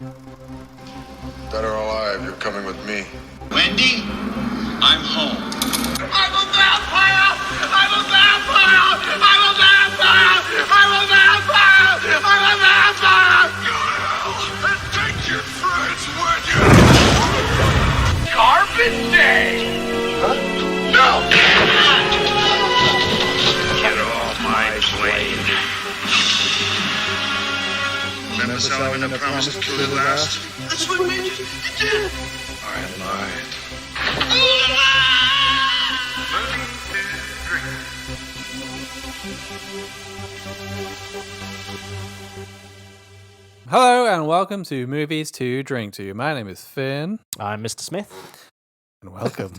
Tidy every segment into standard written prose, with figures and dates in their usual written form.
Dead or alive, you're coming with me. Wendy, I'm home. I'm a vampire! I'm a vampire! I'm a vampire! I'm a vampire! I'm a vampire! Go to hell and take your friends with you! Carbon Day! Huh? No! Get off my plane. Remember Salomon that promised to kill you last? That's what made you did it! I lied. Hello and welcome to Movies to Drink To. My name is Finn. I'm Mr. Smith. And welcome.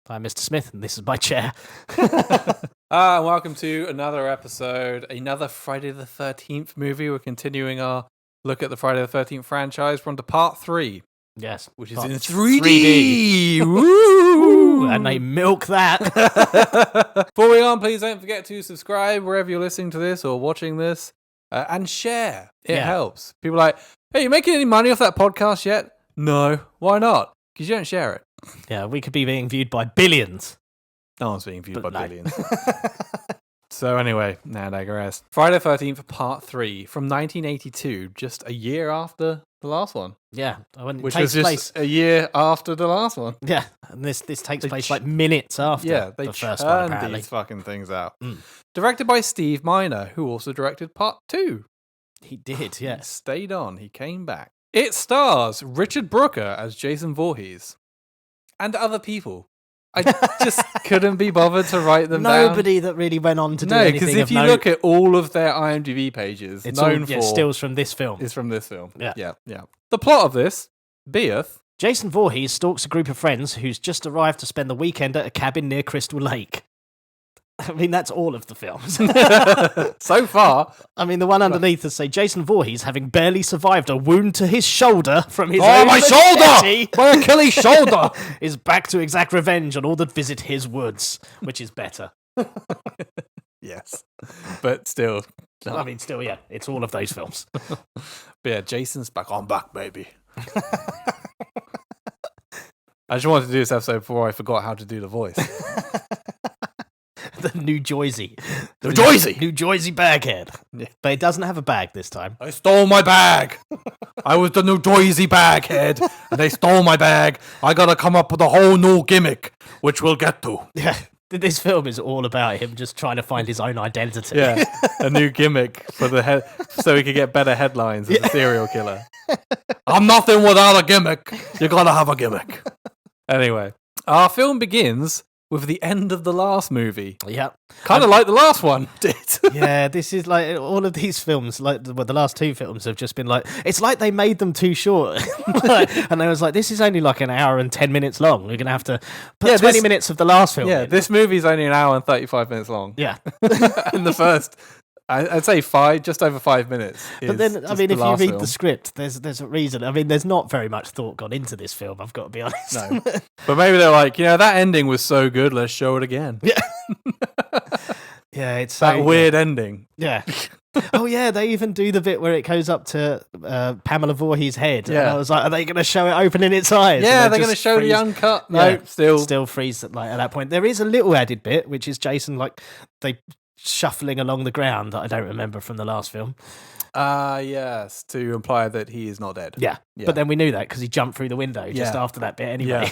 I'm Mr. Smith, and this is my chair. And welcome to another episode, another Friday the 13th movie. We're continuing our look at the Friday the 13th franchise. We're on to part 3, Yes. which is Part in 3D. Woo! And they milk that. Before we go on, please don't forget to subscribe wherever you're listening to this or watching this, and share. It helps. People are like, hey, you making any money off that podcast yet? No. Why not? Because you don't share it. Yeah, we could be being viewed by billions. No one's being viewed by But no. billions. So anyway, now I digress. Friday the 13th, part 3, from 1982, just a year after the last one. Yeah, when it Which takes was place. just a year after the last one. Yeah, and this takes They place ch- like minutes after Yeah, they the first one, churned apparently. these fucking things out. Mm. Directed by Steve Miner, who also directed part 2. He did, He yes. stayed on. He came back. It stars Richard Brooker as Jason Voorhees. And other people. I just couldn't be bothered to write them down. Nobody that really went on to do No, anything because of if you note. look at all of their IMDb pages, It's known all for stills from this film. is from this film. Yeah. yeah. The plot of this beeth Jason Voorhees stalks a group of friends who's just arrived to spend the weekend at a cabin near Crystal Lake. I mean, that's all of the films. so far. I mean, the one underneath us say Jason Voorhees, having barely survived a wound to his shoulder from his Oh, own my machete, shoulder! My Achilles shoulder! is back to exact revenge on all that visit his woods, which is better. Yes, but still. I mean, still, yeah, it's all of those films. But yeah, Jason's back. I'm back, baby. I just wanted to do this episode before I forgot how to do the voice. The New Jersey. New Jersey! New Jersey baghead. Yeah. But it doesn't have a bag this time. I stole my bag. I was the New Jersey baghead, and they stole my bag. I gotta come up with a whole new gimmick, which we'll get to. Yeah. This film is all about him just trying to find his own identity. Yeah, a new gimmick for the head, so he could get better headlines as a serial killer. I'm nothing without a gimmick. You gotta have a gimmick. Anyway, our film begins with the end of the last movie, Yeah. kind of like the last one did. Yeah, this is like all of these films, like the last two films have just been like, it's like they made them too short. And they was like, this is only like an hour and 10 minutes long. We're going to have to put Yeah, 20 this- minutes of the last film Yeah, in. this movie's only an hour and 35 minutes long. Yeah. And the first, I'd say just over 5 minutes. But then, I mean, if you read film. the script, there's a reason. I mean, there's not very much thought gone into this film, I've got to be honest. No. But maybe they're like, that ending was so good, let's show it again. Yeah, it's That so, weird ending. Yeah. Oh yeah, they even do the bit where it goes up to Pamela Voorhees' head. And Yeah. I was like, are they going to show it opening its eyes? Yeah, And they're going to just show the freeze- uncut. No, Yeah, still. freeze like at that point. There is a little added bit, which is Jason like they shuffling along the ground that I don't remember from the last film. Yes, to imply that he is not dead. Yeah, Yeah. but then we knew that because he jumped through the window just Yeah. after that bit anyway.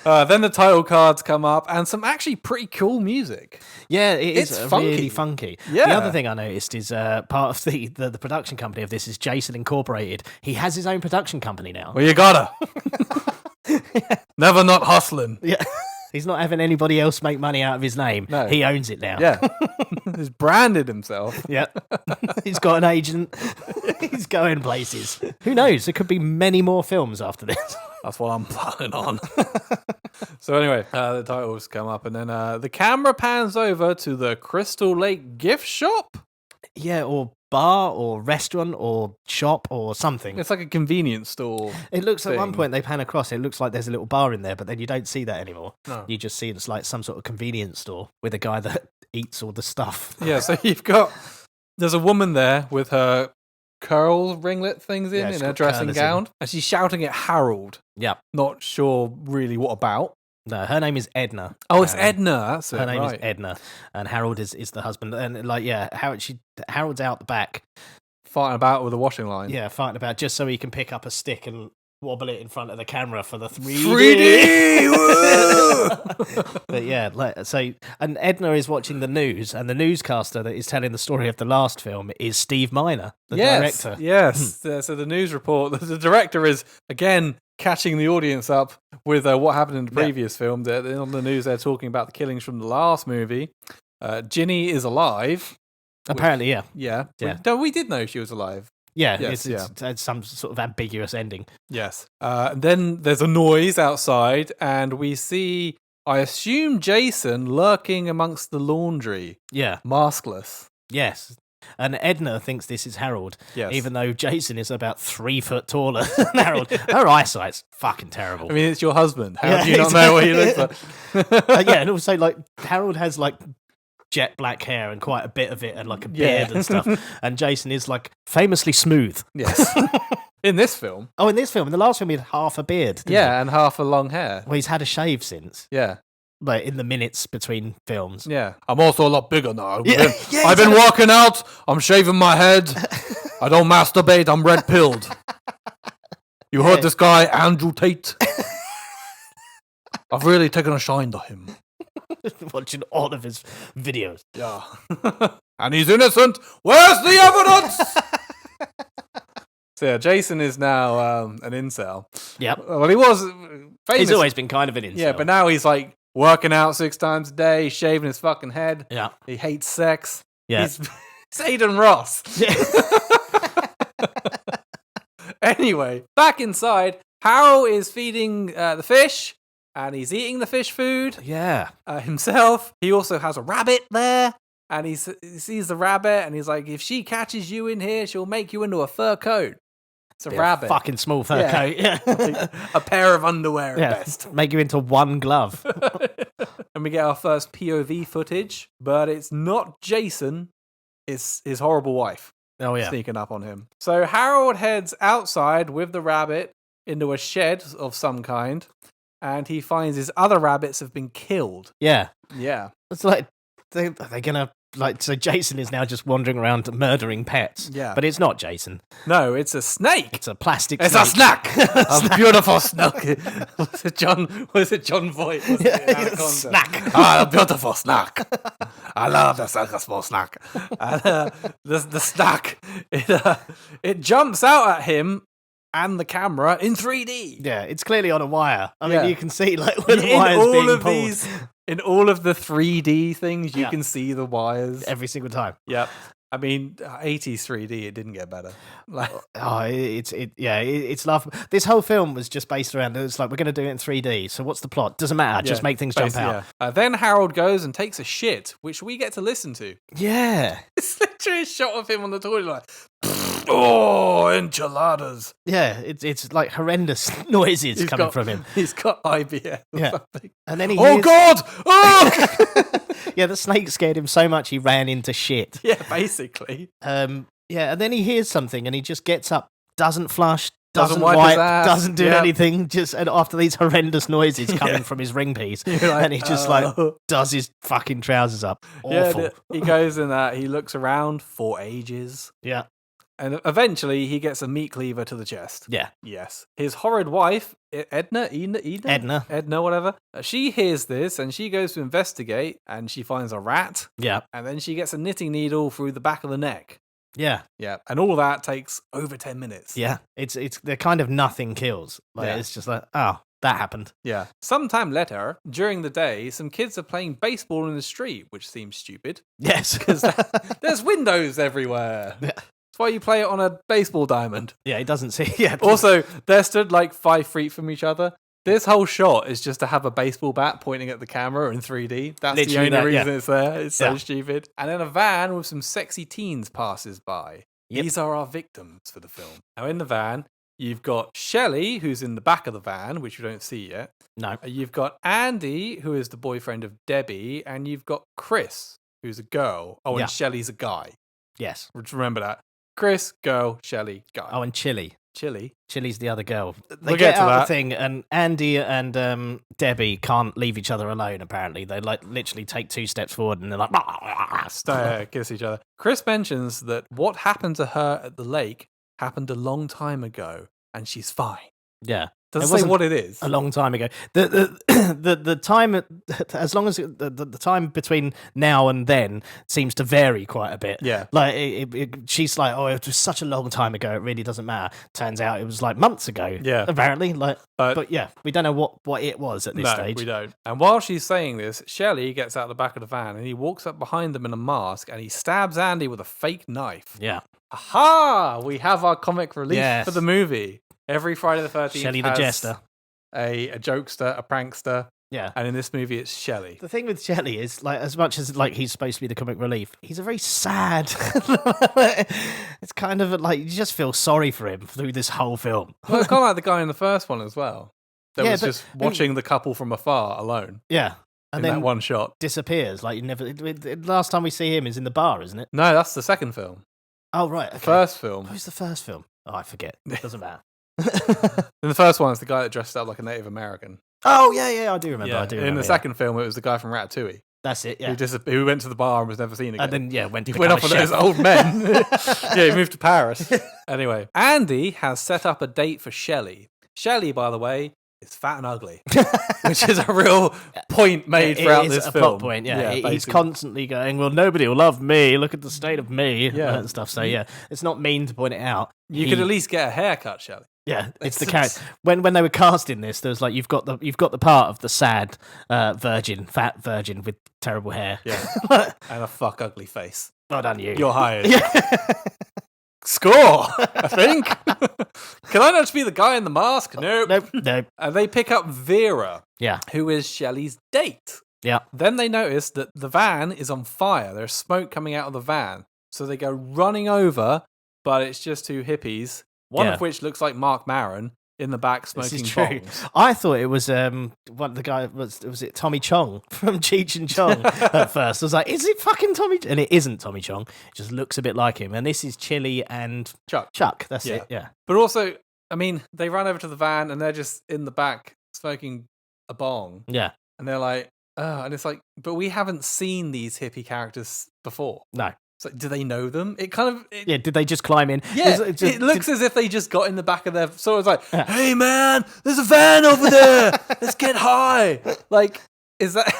Then the title cards come up and some actually pretty cool music. Yeah, it is It's really funky. funky. Yeah. The other thing I noticed is part of the production company of this is Jason Incorporated. He has his own production company now. Well, you gotta. Never not hustling. Yeah. He's not having anybody else make money out of his name. No. He owns it now. Yeah. He's branded himself. Yeah. He's got an agent. He's going places. Who knows? There could be many more films after this. That's what I'm planning on. So anyway, the titles come up and then the camera pans over to the Crystal Lake gift shop. Yeah, or bar or restaurant or shop or something. It's like a convenience store. It looks at one thing. point they pan across. It looks like there's a little bar in there, but then you don't see that anymore. No. You just see it's like some sort of convenience store with a guy that eats all the stuff. Yeah, so there's a woman there with her curl ringlet things Yeah, in she's her got dressing curlers in. gown, and she's shouting at Harold. Yeah. Not sure really what about. No, her name is Edna. Oh, it's apparently. Edna. That's it. Her name right. is Edna, and Harold is the husband. And like, yeah, Harold's out the back, Fighting about with a washing line. yeah, fighting about just so he can pick up a stick and wobble it in front of the camera for the 3D. 3D! But yeah, and Edna is watching the news, and the newscaster that is telling the story of the last film is Steve Miner, the director. Yes. So the news report, the director is again catching the audience up with what happened in the Yeah. previous film. On the news, they're talking about the killings from the last movie. Ginny is alive. Apparently, yeah. Yeah. Yeah. We did know she was alive. Yeah, Yes, it's some sort of ambiguous ending. Yes. Then there's a noise outside, and we see, I assume, Jason lurking amongst the laundry, Yeah, maskless. yes. And Edna thinks this is Harold, Yes. even though Jason is about 3 foot taller than Harold. Her eyesight's fucking terrible. I mean, it's your husband. How Yeah, do you not know what he looks like? Yeah, and also like Harold has like jet black hair and quite a bit of it, and like a beard and stuff. And Jason is like famously smooth. Yes. In this film. Oh, in this film, in the last film, he had half a beard. Didn't he? Yeah, and half a long hair. Well, he's had a shave since, Yeah. like in the minutes between films. Yeah. I'm also a lot bigger now. Yeah, yeah, I've been exactly. walking out. I'm shaving my head. I don't masturbate. I'm red pilled. You heard Yeah. this guy, Andrew Tate? I've really taken a shine to him. Watching all of his videos. Yeah. And he's innocent. Where's the evidence? So yeah, Jason is now an incel. Yep. Well, he was famous. He's always been kind of an incel. Yeah, but now he's like working out 6 times a day, shaving his fucking head. Yeah. He hates sex. Yeah. He's Aiden Ross. Yeah. Anyway, back inside, Harold is feeding the fish, and he's eating the fish food Yeah. himself. He also has a rabbit there, and he sees the rabbit, and he's like, if she catches you in here, she'll make you into a fur coat. It's a Yeah, rabbit. Fucking small fur Yeah. coat. Yeah. A pair of underwear at Yeah. best. Make you into one glove. And we get our first POV footage, but it's not Jason, it's his horrible wife Oh, yeah. sneaking up on him. So Harold heads outside with the rabbit into a shed of some kind, and he finds his other rabbits have been killed. Yeah. Yeah. It's like, they're going to, like, so Jason is now just wandering around murdering pets. Yeah. But it's not Jason. No, it's a snake. It's a plastic It's snake. a snack. A beautiful snack. Was it John Voight? Was it in Anaconda? Snack. Ah, a beautiful snack. I love a small snack. And the snack, it jumps out at him and the camera in 3D. Yeah, it's clearly on a wire. I Yeah. mean, you can see, like, where the In wire's all being of pulled these, in all of the 3D things, you Yeah. can see the wires. every single time. Yep. I mean, 80s 3D, it didn't get better. Like, Oh, it's laughable. This whole film was just based around, it's like, we're going to do it in 3D. So what's the plot? Doesn't matter. Just yeah, make things jump basically, out. yeah. Then Harold goes and takes a shit, which we get to listen to. Yeah. It's literally a shot of him on the toilet, like, oh, enchiladas. Yeah, it's like horrendous noises He's coming got- from him. He's got IBS or Yeah. something. And then he Oh, hears, God! Oh! yeah, the snake scared him so much he ran into shit. Yeah, basically. Yeah, and then he hears something and he just gets up, doesn't flush, Doesn't doesn't wipe wipe, his ass, doesn't do yeah. anything. Just and after these horrendous noises coming from his ring piece, You're like, and he just like "Oh." does his fucking trousers up. Yeah, Awful. he goes in that. He looks around for ages. Yeah, And eventually he gets a meat cleaver to the chest. yeah, Yes. His horrid wife, Edna, Edna. whatever. She hears this and she goes to investigate and she finds a rat yeah, and then she gets a knitting needle through the back of the neck. yeah, Yeah. And all that takes over 10 minutes. yeah. It's they're kind of nothing kills. Like Yeah. it's just like, oh, that happened. Yeah. Sometime later, during the day, some kids are playing baseball in the street, which seems stupid Yes, because there's windows everywhere. Yeah. That's why you play it on a baseball diamond. yeah, he doesn't see. Yeah, Also, they're stood like 5 feet from each other. This whole shot is just to have a baseball bat pointing at the camera in 3D. That's the Literally only that, reason yeah. it's there. It's so Yeah. stupid. And then a van with some sexy teens passes by. Yep. These are our victims for the film. Now, in the van, you've got Shelley, who's in the back of the van, which we don't see yet. no, You've got Andy, who is the boyfriend of Debbie. And you've got Chris, who's a girl. Oh, and Yeah. Shelley's a guy. yes, Remember that. Chris, girl, Shelley, guy. Oh, and Chili. Chili. Chili's the other girl. They We'll get to out that. the thing, and Andy and Debbie can't leave each other alone. Apparently, they like literally take 2 steps forward, and they're like, Kiss each other. Chris mentions that what happened to her at the lake happened a long time ago, and she's fine. yeah. Doesn't It say wasn't what it is. A long time ago. The time, as long as the time between now and then seems to vary quite a bit. Yeah. Like she's like, oh, it was such a long time ago. It really doesn't matter. Turns out it was like months ago. Yeah. Apparently, like, But- but yeah, we don't know what it was at this No, stage. we don't. And while she's saying this, Shelley gets out the back of the van and he walks up behind them in a mask and he stabs Andy with a fake knife. Yeah. Aha! We have our comic relief Yes. for the movie. Every Friday the 13th Shelley the has Jester. a jokester, a prankster, Yeah. and in this movie it's Shelley. The thing with Shelley is, like, as much as like he's supposed to be the comic relief, he's a very sad. It's kind of like you just feel sorry for him through this whole film. Well, it's kind of like the guy in the first one as well. That Yeah, was but- just watching the couple from afar alone Yeah, and in then that one shot. disappears. Like you never. Last time we see him is in the bar, isn't it? No, that's the second film. Oh right. Okay. First film. What was the first film? Oh, I forget. It doesn't matter. In the first one, it's the guy that dressed up like a Native American. Oh yeah, I do remember. I do In remember. the yeah. second film, it was the guy from Ratatouille That's it. Yeah. who went to the bar and was never seen again. And then yeah, went to He become went a off with chef. those old men. Yeah, he moved to Paris. Anyway, Andy has set up a date for Shelley. Shelley, by the way, is fat and ugly, which is a real point made It throughout is this a film. plot point. Yeah, he's basically. constantly going, "Well, nobody will love me. Look at the state of me." Yeah. And stuff. So yeah, it's not mean to point it out. You could at least get a haircut, Shelley. Yeah, it's the It's- character. When they were casting this, there was like you've got the part of the sad fat virgin with terrible hair. Yeah, and a fuck ugly face. Well done, you. You're hired. Yeah. Score, I think. Can I not just be the guy in the mask? Nope. Nope. And they pick up Vera, Yeah. who is Shelley's date. Yeah. Then they notice that the van is on fire. There's smoke coming out of the van. So they go running over, but it's just 2 hippies, one Yeah. of which looks like Mark Maron in the back This smoking is true. bongs. I thought it was one of the guy was it Tommy Chong from Cheech and Chong at first. I was like, is it fucking Tommy? And it isn't Tommy Chong. It just looks a bit like him. And this is Chili and Chuck. That's Yeah. it. Yeah. But also, I mean, they run over to the van and they're just in the back smoking a bong. Yeah. And they're like, oh, and it's like, but we haven't seen these hippie characters before. No. So do they know them? It kind of, Yeah. Did they just climb in? yeah, Is it looks did- as if they just got in the back of their. So it was like, Yeah. hey man, there's a van over there. Let's get high. Like, is that?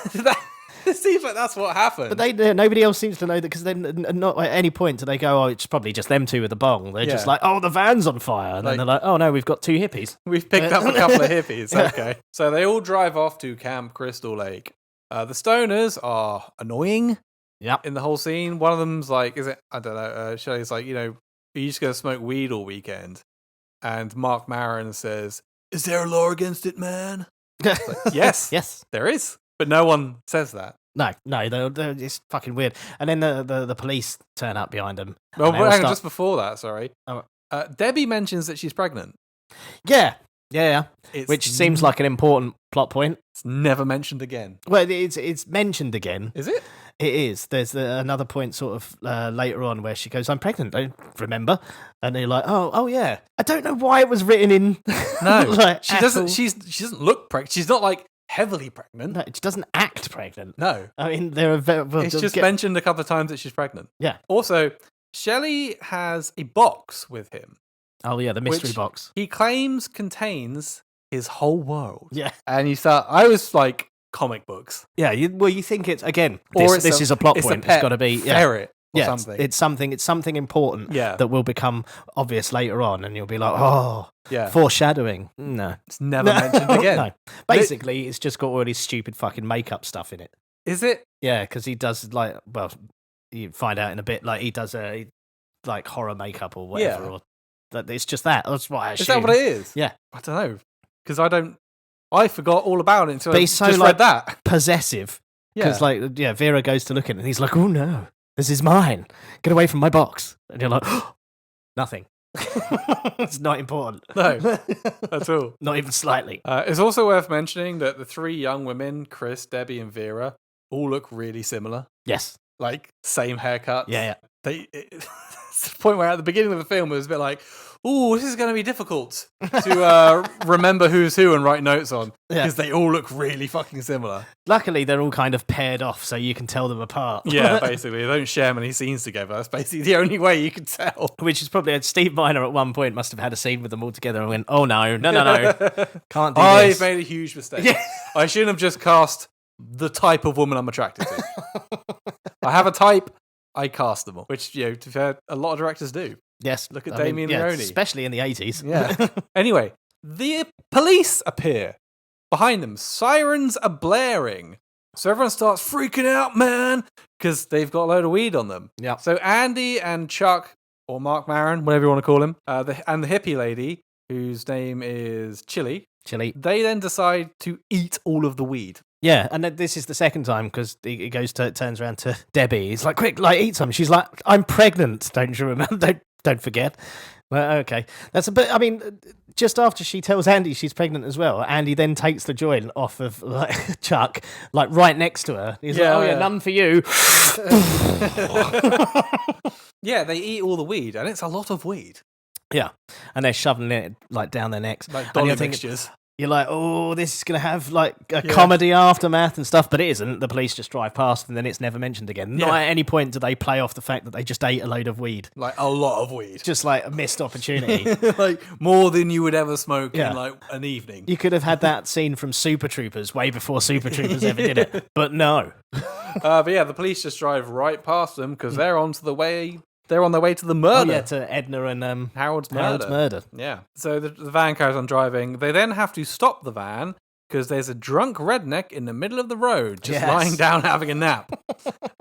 It seems like that's what happened. But nobody else seems to know that because then not at any point do they go, oh, it's probably just them 2 with the bong. They're just Yeah. like, oh, the van's on fire. And Like- then they're like, oh, no, we've got 2 hippies. We've picked up a couple of hippies. Yeah. Okay. So they all drive off to Camp Crystal Lake. The stoners are annoying Yep. in the whole scene. One of them's like, I don't know, Shelley's like, are you just going to smoke weed all weekend? And Mark Maron says, is there a law against it, man? Yes. Yes. There is. But no one says that. No, it's fucking weird. And then the police turn up behind them. Well, And they all hang on, start- just before that, sorry. Oh. Debbie mentions that she's pregnant. Yeah. It's Which seems like an important plot point. it's never mentioned again. Well, it's mentioned again. Is it? It is. There's another point sort of later on where she goes, "I'm pregnant. Don't remember?" And they're like, "Oh yeah." I don't know why it was written in. No, like, she at doesn't. all. She doesn't look pregnant. She's not like heavily pregnant. No, she doesn't act pregnant. No, I mean, there are very. Well, it's they'll just get- mentioned a couple of times that she's pregnant. Yeah. Also, Shelley has a box with him. Oh yeah, the mystery which box. He claims contains his whole world. Yeah. And you start. I was like, comic books, Yeah. You think it's again? or This is a plot it's point. pet It's got to be. Yeah. ferret or Yeah, something. it's something important Yeah. that will become obvious later on, and you'll be like, oh, yeah, foreshadowing. No, it's never mentioned again. No. Basically, it's just got all his stupid fucking makeup stuff in it. Is it? Yeah, because he does like, well, you find out in a bit, like he does like horror makeup or whatever. Yeah. Or that it's just that. That's what I assume. Is that what it is? Yeah. I don't know because I forgot all about it until But I he's so, just like, read that. Possessive. Yeah. Because like, yeah, Vera goes to look at it, and he's like, oh no, this is mine. Get away from my box. And you're like, nothing. It's not important. No. That's all. Not even slightly. It's also worth mentioning that the 3 young women, Chris, Debbie, and Vera, all look really similar. Yes. Like same haircuts. Yeah. They to the point where at the beginning of the film it was a bit like, ooh, this is going to be difficult to remember who's who and write notes on because they all look really fucking similar. Luckily, they're all kind of paired off so you can tell them apart. Yeah, basically. They don't share many scenes together. That's basically the only way you can tell. Which is probably Steve Miner at one point must have had a scene with them all together and went, oh no, can't do I've this. made a huge mistake. I shouldn't have just cast the type of woman I'm attracted to. I have a type, I cast them all. Which, to be fair, a lot of directors do. Yes. Look at Damien Leone. Especially in the 80s. Yeah. Anyway, the police appear. Behind them, sirens are blaring. So everyone starts freaking out, man, because they've got a load of weed on them. Yeah. So Andy and Chuck, or Mark Maron, whatever you want to call him, and the hippie lady, whose name is Chili, they then decide to eat all of the weed. Yeah, and then this is the second time because he turns around to Debbie. He's like, quick, eat some. She's like, I'm pregnant. Don't you remember? Don't forget. Well, okay. Just after she tells Andy she's pregnant as well, Andy then takes the joint off of Chuck, right next to her. He's none for you. Yeah, they eat all the weed, and it's a lot of weed. Yeah, and they're shoving it down their necks. Like dolly mixtures. You're like, oh, this is going to have a comedy aftermath and stuff, but it isn't. The police just drive past and then it's never mentioned again. Not at any point do they play off the fact that they just ate a load of weed. Like a lot of weed. Just like a missed opportunity. Like more than you would ever smoke in an evening. You could have had that scene from Super Troopers way before Super Troopers ever did it, but no. But yeah, the police just drive right past them because they're on their way to the murder. Oh, yeah, to Edna and Harold's murder. Yeah. So the van carries on driving. They then have to stop the van because there's a drunk redneck in the middle of the road just lying down having a nap.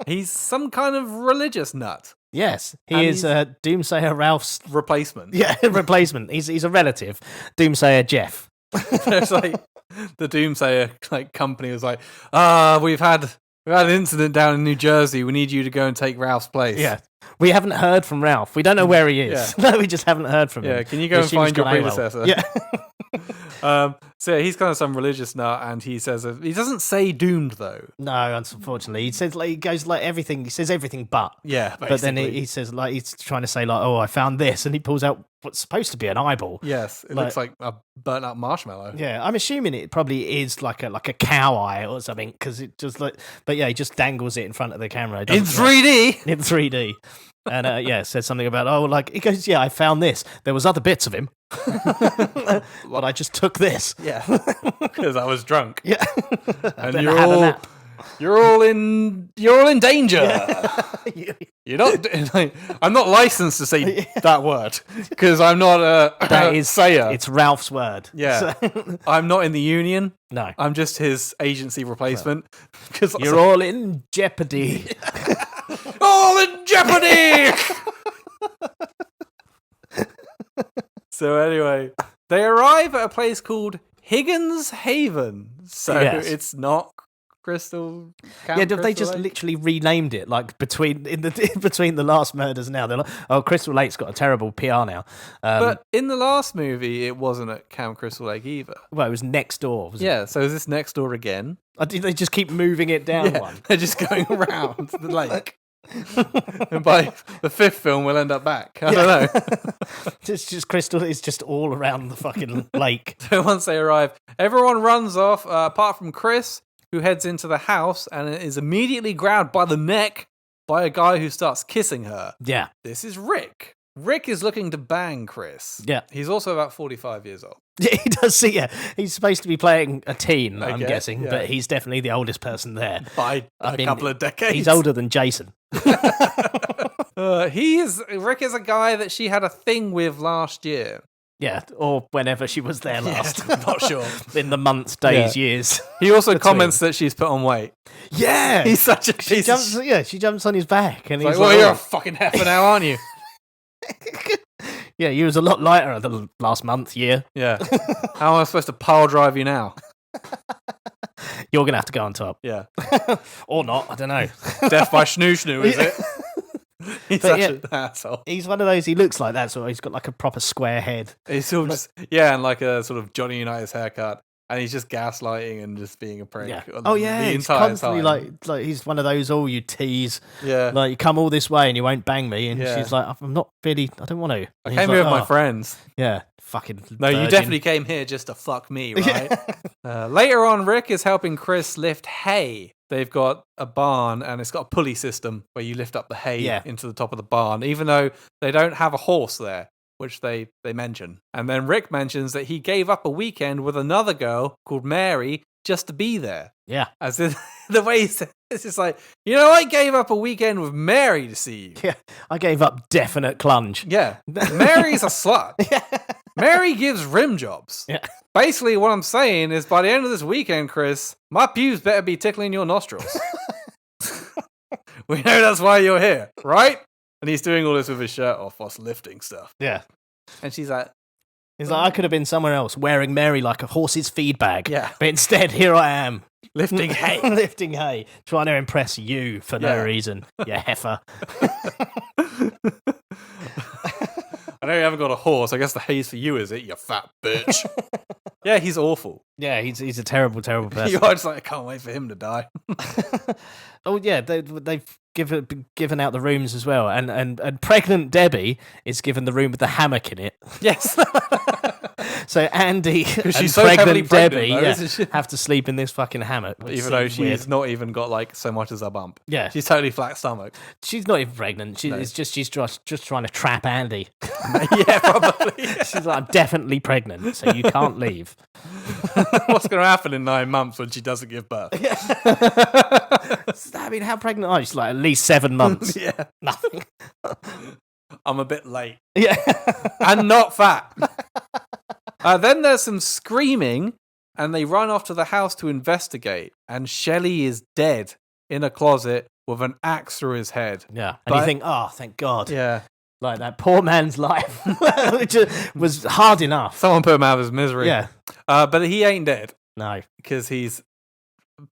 He's some kind of religious nut. Yes, he is Doomsayer Ralph's replacement. Yeah, replacement. He's a relative. Doomsayer Jeff. It's like the Doomsayer company was like, we've had an incident down in New Jersey. We need you to go and take Ralph's place. Yeah. We haven't heard from Ralph. We don't know where he is. Yeah. No, we just haven't heard from him. Yeah, can you go and find your predecessor? Yeah. So he's kind of some religious nut, and he says he doesn't say doomed though. No, unfortunately, he says he goes everything. He says everything, but basically. But then he says he's trying to say oh, I found this, and he pulls out what's supposed to be an eyeball. Yes, it looks like a burnt up marshmallow. Yeah, I'm assuming it probably is like a cow eye or something because it just but yeah, he just dangles it in front of the camera in 3D. In 3D. And says something about he goes, I found this. There was other bits of him, but I just took this. Yeah, because I was drunk. Yeah, and you're all in danger. Yeah. You're not. I'm not licensed to say that word because I'm not that is Sayer. It's Ralph's word. Yeah, I'm not in the union. No, I'm just his agency replacement. Because you're all in jeopardy. All in jeopardy. So anyway, they arrive at a place called Higgins Haven. So it's not Crystal. They just literally renamed it between the last murders. Now they're like, Crystal Lake's got a terrible PR now. But in the last movie, it wasn't at Camp Crystal Lake either. Well, it was next door. So is this next door again? They just keep moving it down one. They're just going around the lake. And by the fifth film, we'll end up back. I don't know. It's just Crystal is just all around the fucking lake. So once they arrive, everyone runs off, apart from Chris, who heads into the house and is immediately grabbed by the neck by a guy who starts kissing her. Yeah. This is Rick. Rick is looking to bang Chris. Yeah. He's also about 45 years old. Yeah, he does see. Yeah, he's supposed to be playing a teen, I'm guessing, but he's definitely the oldest person there by a couple of decades. He's older than Jason. Rick is a guy that she had a thing with last year. Yeah, or whenever she was there last. Not sure. In the months, days, years. He also comments that she's put on weight. Yeah, he's such a piece. She jumps on his back, and he's like, "Well, you're a fucking heifer now, aren't you?" Yeah, you was a lot lighter the last month, year. Yeah. How am I supposed to pile drive you now? You're going to have to go on top. Yeah. Or not, I don't know. Death by Snoo, is it? He's such an asshole. He's one of those, he looks like that, so he's got like a proper square head. He's still just, and like a sort of Johnny Unitas haircut. and he's just gaslighting and just being a prick. Yeah. the Oh yeah, it's entire constantly time. like he's one of those you tease. Yeah. Like, you come all this way and you won't bang me, and Yeah. she's like, I'm not really. I don't want to. I And came he's here like, with my "Oh, friends. Yeah, fucking. No, you virgin." definitely came here just to fuck me, right? Later on, Rick is helping Chris lift hay. They've got a barn and it's got a pulley system where you lift up the hay Yeah. into the top of the barn, even though they don't have a horse there, which they mention. And then Rick mentions that he gave up a weekend with another girl called Mary just to be there. Yeah. As in, the way he says it's just like, I gave up a weekend with Mary to see you. Yeah, I gave up definite clunge. Yeah. Mary's a slut. Mary gives rim jobs. Yeah. Basically, what I'm saying is by the end of this weekend, Chris, my pubes better be tickling your nostrils. We know that's why you're here, right? And he's doing all this with his shirt off whilst lifting stuff. Yeah. And she's like, He's like, I could have been somewhere else wearing Mary like a horse's feed bag. Yeah. But instead, here I am. lifting hay. Lifting hay. Trying to impress you for Yeah. no reason. You heifer. I know you haven't got a horse. I guess the hay's for you, is it, you fat bitch? Yeah, he's awful. Yeah, he's a terrible, terrible person. You are just like, I can't wait for him to die. Oh yeah, they've given out the rooms as well, and pregnant Debbie is given the room with the hammock in it. Yes. So Andy and she's so heavily pregnant pregnant, Debbie though, isn't she? have to sleep in this fucking hammock. which Even though seems she's weird. not even got like so much as a bump. Yeah. She's totally flat stomach. She's not even pregnant. No. It's just she's just trying to trap Andy. Yeah, probably. She's like, I'm definitely pregnant, so you can't leave. What's going to happen in 9 months when she doesn't give birth? I mean, how pregnant are you? She's like, at least 7 months. Yeah. Nothing. I'm a bit late. Yeah. And not fat. Then there's some screaming, and they run off to the house to investigate. And Shelley is dead in a closet with an axe through his head. Yeah. And you But- think, oh, thank God. Yeah. Like, that poor man's life which was hard enough. Someone put him out of his misery. Yeah. But he ain't dead No, because it's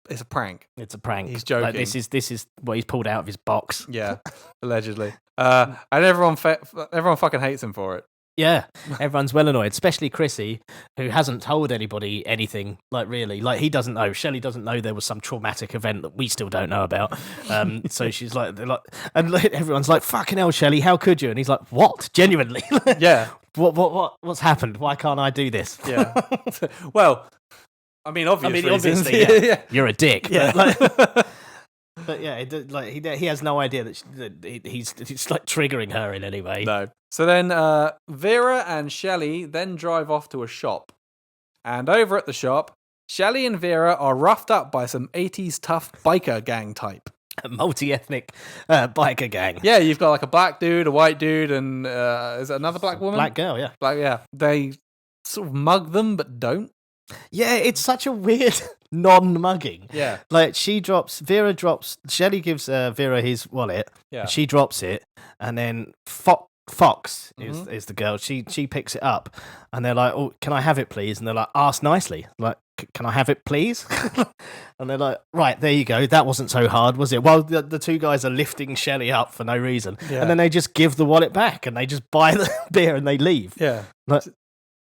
a prank. it's a prank. He's joking. Like, this is what he's pulled out of his box. Yeah, allegedly. And everyone fucking hates him for it. Yeah, everyone's well annoyed, especially Chrissy, who hasn't told anybody anything. Like, really, like, he doesn't know. Shelley doesn't know there was some traumatic event that we still don't know about. So she's like, and like, everyone's like, "Fucking hell, Shelley, how could you?" And he's like, "What? Genuinely? Yeah, What's happened? Why can't I do this?" yeah. Well, I mean, obviously, obviously, yeah. You're a dick. Yeah. But yeah, he has no idea that he's like triggering her in any way. No. So then Vera and Shelley then drive off to a shop. And over at the shop, Shelley and Vera are roughed up by some 80s tough biker gang type. A multi-ethnic biker gang. Yeah, you've got like a black dude, a white dude, and is it another black woman? Black girl, yeah. Yeah. They sort of mug them, but don't. Yeah, it's such a weird non-mugging. Yeah. Like, Vera drops, Shelley gives Vera his wallet, Yeah. she drops it, and then Fox Mm-hmm. is the girl, she picks it up, and they're like, "Oh, can I have it, please?" And they're like, "Ask nicely." Like, "Can I have it, please?" And they're like, "Right, there you go. That wasn't so hard, was it?" Well, the two guys are lifting Shelley up for no reason, Yeah. and then they just give the wallet back, and they just buy the beer, and they leave. Yeah. Like,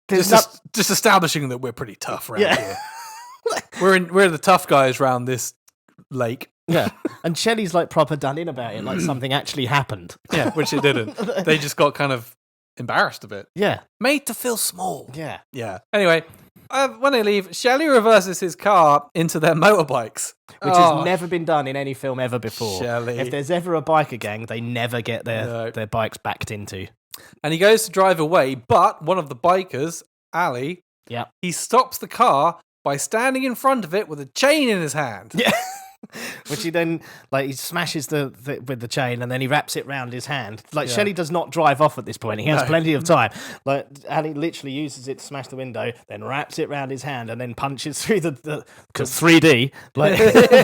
there's Just establishing that we're pretty tough around Yeah. here. We're the tough guys around this lake. Yeah, and Shelley's like proper done in about it, like something actually happened. Yeah, which it didn't. They just got kind of embarrassed a bit. Yeah, Made to feel small. yeah. Yeah. Anyway, when they leave, Shelley reverses his car into their motorbikes. Which has never been done in any film ever before. Shelley. If there's ever a biker gang, they never get No. their bikes backed into. And he goes to drive away, but one of the bikers, Ali, Yeah. he stops the car by standing in front of it with a chain in his hand. Yeah. Which he then, like, he smashes with the chain, and then he wraps it round his hand. Like, Yeah. Shelley does not drive off at this point. He has No. plenty of time. Like, Ali literally uses it to smash the window, then wraps it round his hand, and then punches through because 3D, like,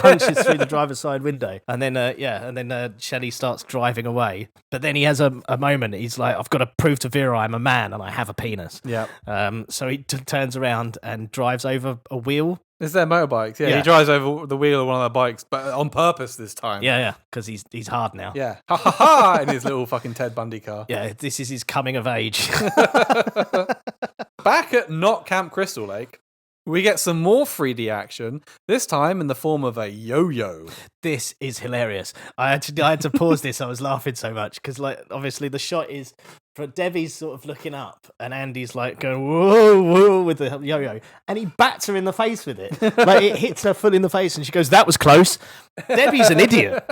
punches through the driver's side window. And then, Shelley starts driving away. But then he has a moment. He's like, "I've got to prove to Vera I'm a man and I have a penis." Yeah. So he turns around and drives over a wheel. It's their motorbikes. Yeah, Yeah. he drives over the wheel of one of their bikes, but on purpose this time. Yeah, because he's hard now. Yeah. Ha ha ha! In his little fucking Ted Bundy car. Yeah, this is his coming of age. Back at not Camp Crystal Lake, We get some more 3D action, this time in the form of a yo-yo. This is hilarious. I had to pause this. I was laughing so much because, like, obviously the shot is for Debbie's sort of looking up, and Andy's like going whoa, whoa with the yo-yo, and he bats her in the face with it. Like it hits her full in the face, and she goes, "That was close." Debbie's an idiot.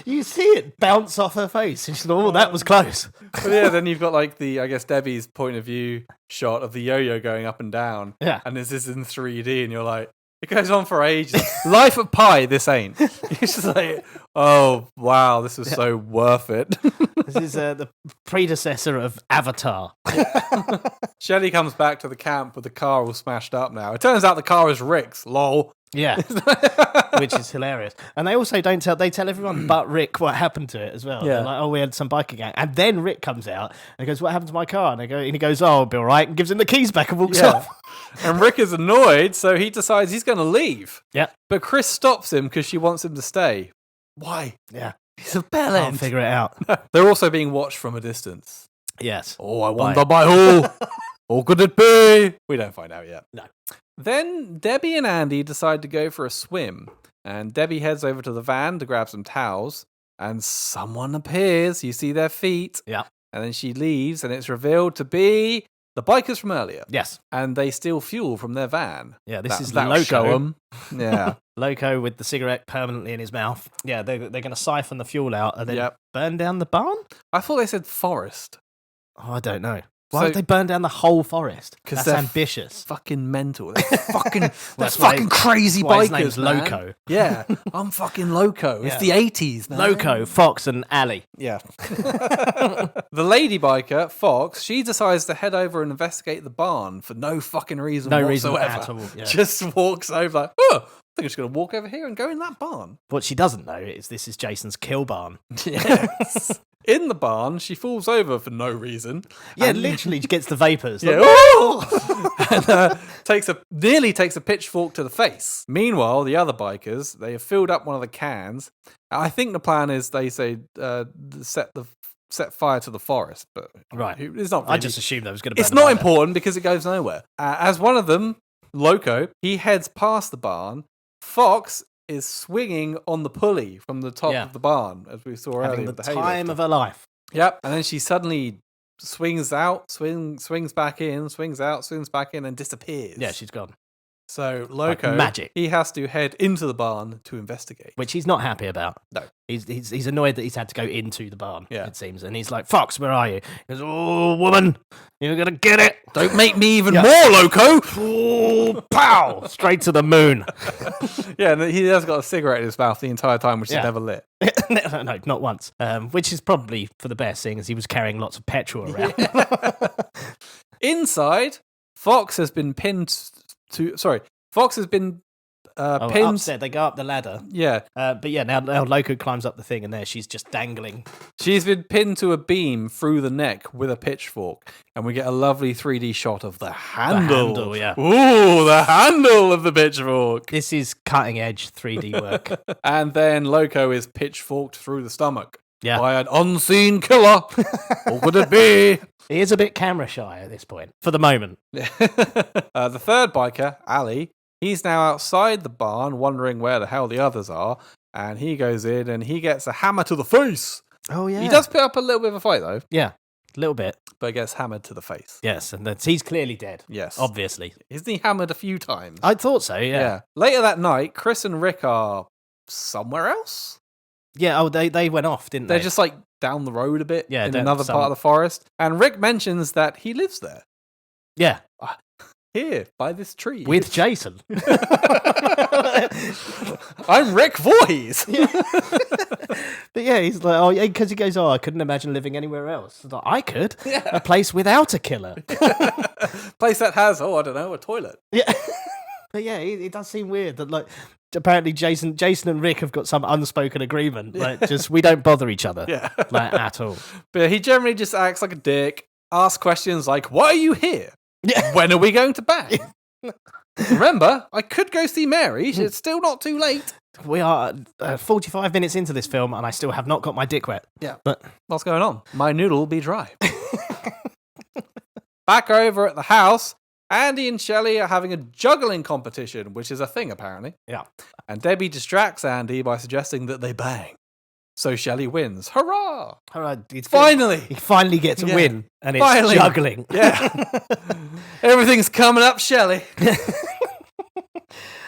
You see it bounce off her face, and she's like, "Oh, that was close." But yeah, then you've got like I guess Debbie's point of view shot of the yo-yo going up and down. Yeah. And this is in 3D, and you're like, it goes on for ages. Life of Pi, this ain't. It's just like, oh wow, this was so worth it. This is the predecessor of Avatar. Shelley comes back to the camp with the car all smashed up now. It turns out the car is Rick's. Lol. Yeah, which is hilarious. And they also they tell everyone but Rick what happened to it as well. Yeah. They're like, oh, we had some biker gang. And then Rick comes out and goes, what happened to my car? And he goes, oh, I'll be all right, and gives him the keys back and walks off. And Rick is annoyed, so he decides he's going to leave. Yeah. But Chris stops him because she wants him to stay. Why? Yeah. He's a Can't bellend. figure it out. They're also being watched from a distance. Yes. Oh, I wonder by who? Or could it be? We don't find out yet. No. Then Debbie and Andy decide to go for a swim. And Debbie heads over to the van to grab some towels. And someone appears. You see their feet. Yeah. And then she leaves, and it's revealed to be the bikers from earlier. Yes. And they steal fuel from their van. Yeah, this is that'll Loco. show 'em. Yeah. Loco with the cigarette permanently in his mouth. Yeah, they're going to siphon the fuel out and then Yep. burn down the barn? I thought they said forest. Oh, I don't know. Why So- would they burn down the whole forest? 'Cause That's they're ambitious. Fucking mental. They're fucking, That's they're why- fucking crazy that's why his bikers, name's man. Loco. Yeah, I'm fucking loco. It's Yeah. the 80s, man. Loco, Fox, and Ali. Yeah. The lady biker, Fox, she decides to head over and investigate the barn for no fucking reason No reason whatsoever. at all, yeah. Just walks over like, oh, I think I'm just going to walk over here and go in that barn. What she doesn't know is this is Jason's kill barn. Yes. In the barn, she falls over for no reason. Yeah, And- literally gets the vapors. Yeah. Like, And nearly takes a pitchfork to the face. Meanwhile, the other bikers, they have filled up one of the cans. I think the plan is they say set fire to the forest, but Right. it's not. Really, I just assumed that was going to. it's not important because it goes nowhere. As one of them, Loco, he heads past the barn. Fox is swinging on the pulley from the top Yeah. of the barn, as we saw Having earlier. the with hay time lifter. of her life. Yep, and then she suddenly swings out, swings back in, swings out, swings back in, and disappears. Yeah, she's gone. So Loco, magic. he has to head into the barn to investigate. Which he's not happy about. No. He's annoyed that he's had to go into the barn, Yeah. it seems. And he's like, Fox, where are you? He goes, oh, woman, you're going to get it. Don't make me even Yeah. more Loco. Oh, pow! Straight to the moon. Yeah, and he has got a cigarette in his mouth the entire time, which Yeah. is never lit. no, not once. Which is probably for the best, seeing as he was carrying lots of petrol around. Inside, Fox has been pinned to. Sorry, Fox has been pinned. Upstairs, they go up the ladder. Yeah, But yeah, now Loco climbs up the thing, and there she's just dangling. she's been pinned to a beam through the neck with a pitchfork, and we get a lovely 3D shot of the handle. handle, yeah. Ooh, the handle of the pitchfork. This is cutting edge 3D work. And then Loco is pitchforked through the stomach Yeah. by an unseen killer. What could it be? He is a bit camera shy at this point, for the moment. The third biker, Ali, he's now outside the barn wondering where the hell the others are. And he goes in and he gets a hammer to the face. Oh, yeah. He does put up a little bit of a fight, though, Yeah, a little bit. but gets hammered to the face. Yes, and he's clearly dead. Yes. Obviously. Isn't he hammered a few times? I thought so, yeah. Later that night, Chris and Rick are somewhere else. Yeah, oh, they went off, didn't they? They're just like down the road a bit Yeah, in down another some- part of the forest. And Rick mentions that he lives there. Yeah, Here, by this tree. with Jason. I'm Rick Voorhees. But yeah, he's like, oh, yeah, because he goes, oh, I couldn't imagine living anywhere else. It's like, I could. Yeah. A place without a killer. Place that has, I don't know, a toilet. Yeah. But yeah, it does seem weird that, like, apparently Jason and Rick have got some unspoken agreement. Like, just, we don't bother each other. Yeah. Like, at all. But he generally just acts like a dick, asks questions like, why are you here? Yeah. When are we going to bang? Remember, I could go see Mary. It's still not too late. We are 45 minutes into this film, and I still have not got my dick wet. Yeah. But What's going on? My noodle be dry. Back over at the house, Andy and Shelley are having a juggling competition, which is a thing apparently. Yeah. And Debbie distracts Andy by suggesting that they bang. So Shelley wins. Hurrah! All right, it's Finally! He finally gets a Yeah. win, and it's Finally. juggling. Yeah. Everything's coming up, Shelley.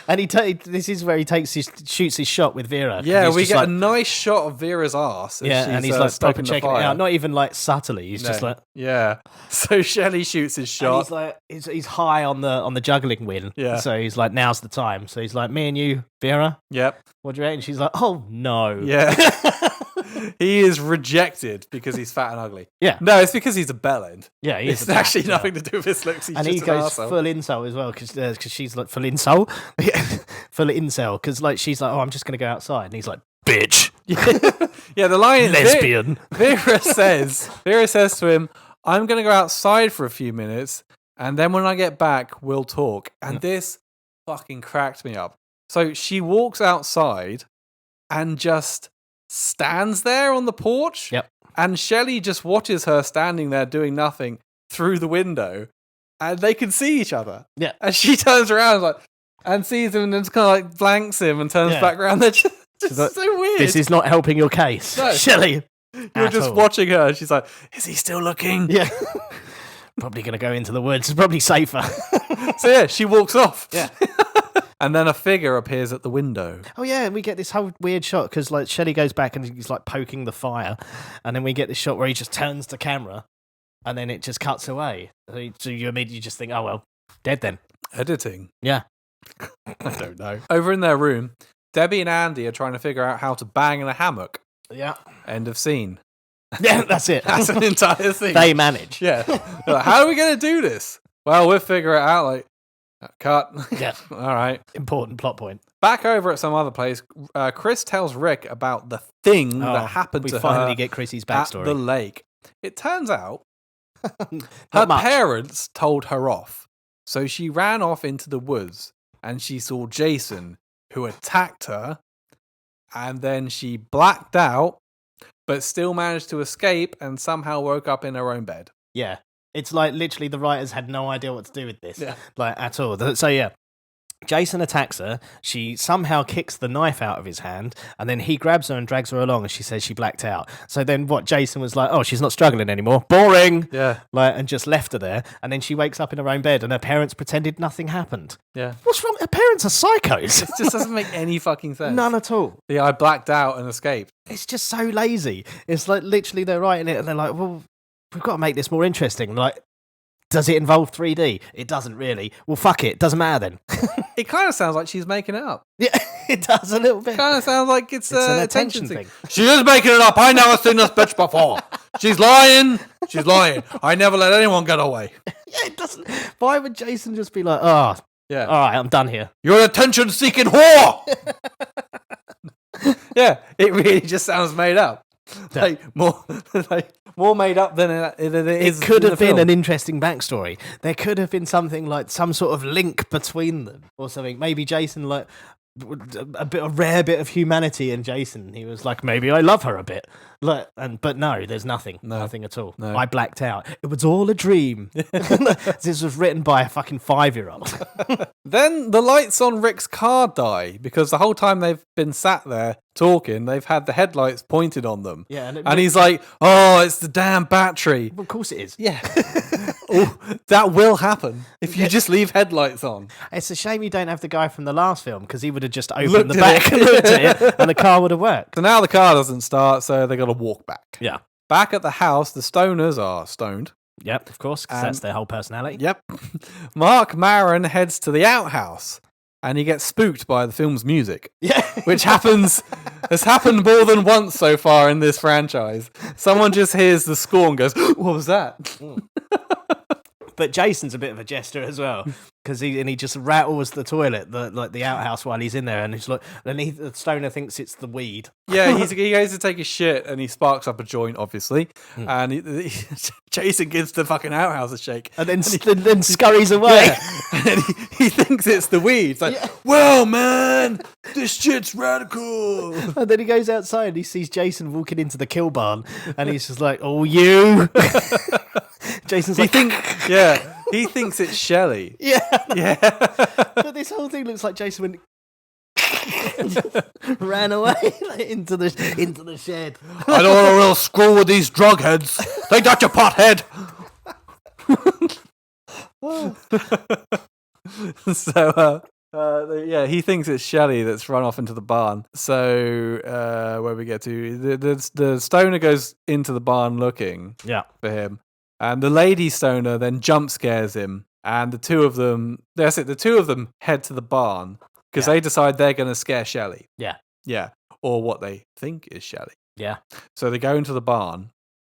And this is where he shoots his shot with Vera. 'cause Yeah, he's we just get like, a nice shot of Vera's ass. As yeah, she's, and he's like proper stoking the checking it fire. out. Not even like subtly. He's just No. like, Yeah. So Shelley shoots his and shot. he's like, he's high on the juggling win. Yeah. So he's like, now's the time. So he's like, me and you, Vera. Yep. What do you reckon? She's like, oh no. Yeah. He is rejected because he's fat and ugly. Yeah. No, it's because he's a bellend. Yeah, he is It's a actually twat, yeah. nothing to do with his looks. He's And just he an goes arsehole. full incel as well because she's like full incel, full incel because like she's like, oh, I'm just gonna go outside, and he's like, bitch, Yeah, the line lesbian. Vera says to him, I'm going to go outside for a few minutes, and then when I get back, we'll talk. And this fucking cracked me up. So she walks outside and just stands there on the porch. Yep. And Shelley just watches her standing there doing nothing through the window, and they can see each other. Yeah. And she turns around and sees him and then just kind of like blanks him and turns Yeah. back around. They're just like, so weird. This is not helping your case, No. Shelley. You're at just all. watching her. And she's like, is he still looking? Yeah. Probably gonna go into the woods. It's probably safer. So yeah, she walks off. Yeah. And then a figure appears at the window. Oh yeah, and we get this whole weird shot because like Shelley goes back and he's like poking the fire, and then we get this shot where he just turns the camera, and then it just cuts away. So you immediately just think, oh well, dead then. Editing. Yeah. I don't know. Over in their room, Debbie and Andy are trying to figure out how to bang in a hammock. Yeah. End of scene. Yeah, that's it. That's an entire thing. They manage. Yeah. They're like, how are we going to do this? Well, we'll figure it out. Like, cut. Yeah. All right. Important plot point. Back over at some other place, Chris tells Rick about the thing that happened we to finally her get Chrissy's at backstory. the lake. It turns out her Not much. parents told her off. So she ran off into the woods and she saw Jason, who attacked her. And then she blacked out, but still managed to escape and somehow woke up in her own bed. Yeah. It's like literally the writers had no idea what to do with this. Yeah. Like at all. So yeah. Jason attacks her. She somehow kicks the knife out of his hand, and then he grabs her and drags her along, and she says she blacked out. So then what? Jason was like, "Oh, she's not struggling anymore. Boring." Yeah. Like, and just left her there. And then she wakes up in her own bed, and her parents pretended nothing happened. Yeah. What's wrong? Her parents are psychos. It just doesn't make any fucking sense. None at all. Yeah, I blacked out and escaped. It's just so lazy. It's like literally they're writing it, and they're like, "Well, we've got to make this more interesting." Like, does it involve 3D? It doesn't really. Well, fuck it. Doesn't matter then. It kind of sounds like she's making it up. Yeah, it does a little bit. Kind of sounds like it's an attention attention thing. She is making it up. I never seen this bitch before. She's lying. She's lying. I never let anyone get away. Yeah, it doesn't. Why would Jason just be like, "Oh, Yeah. all right, I'm done here"? You're an attention-seeking whore. Yeah, it really just sounds made up. Yeah. Like more made up than it is. It could in have the been film. an interesting backstory. There could have been something like some sort of link between them or something. Maybe Jason, like a rare bit of humanity in Jason. He was like, maybe I love her a bit. Like, but no, there's nothing. No. Nothing at all. No. I blacked out. It was all a dream. This was written by a fucking 5-year-old. Then the lights on Rick's car die because the whole time they've been sat there talking, they've had the headlights pointed on them. Yeah, and he's like, "Oh, it's the damn battery." Of course it is. Yeah. Oh, that will happen if you just leave headlights on. It's a shame you don't have the guy from the last film because he would have just opened Looked the at back it. and looked at it and the car would have worked. So now the car doesn't start, so they got to walk back. Yeah. Back at the house, the stoners are stoned. Yep, of course, because And- that's their whole personality. Yep. Mark Maron heads to the outhouse and he gets spooked by the film's music, Yeah. which has happened more than once so far in this franchise. Someone just hears the score and goes, "What was that?" But Jason's a bit of a jester as well because he just rattles the toilet, the outhouse while he's in there, and he's like, then the stoner thinks it's the weed. Yeah, he goes to take a shit and he sparks up a joint, obviously, and Jason gives the fucking outhouse a shake. And then scurries away. Yeah. And then he thinks it's the weed. It's like, "Well, man, this shit's radical." And then he goes outside and he sees Jason walking into the kill barn, and he's just like, "Oh, you." Jason's like, Yeah. He thinks it's Shelley. Yeah. Yeah. But this whole thing looks like Jason went ran away into the shed. I don't want a real screw with these drug heads. They got your pothead. So, yeah, he thinks it's Shelley that's run off into the barn. So, where we get to, the stoner goes into the barn looking Yeah. for him, and the lady stoner then jump scares him, and the two of them head to the barn because they decide they're going to scare Shelley. Yeah. Yeah, or what they think is Shelley. Yeah. So they go into the barn.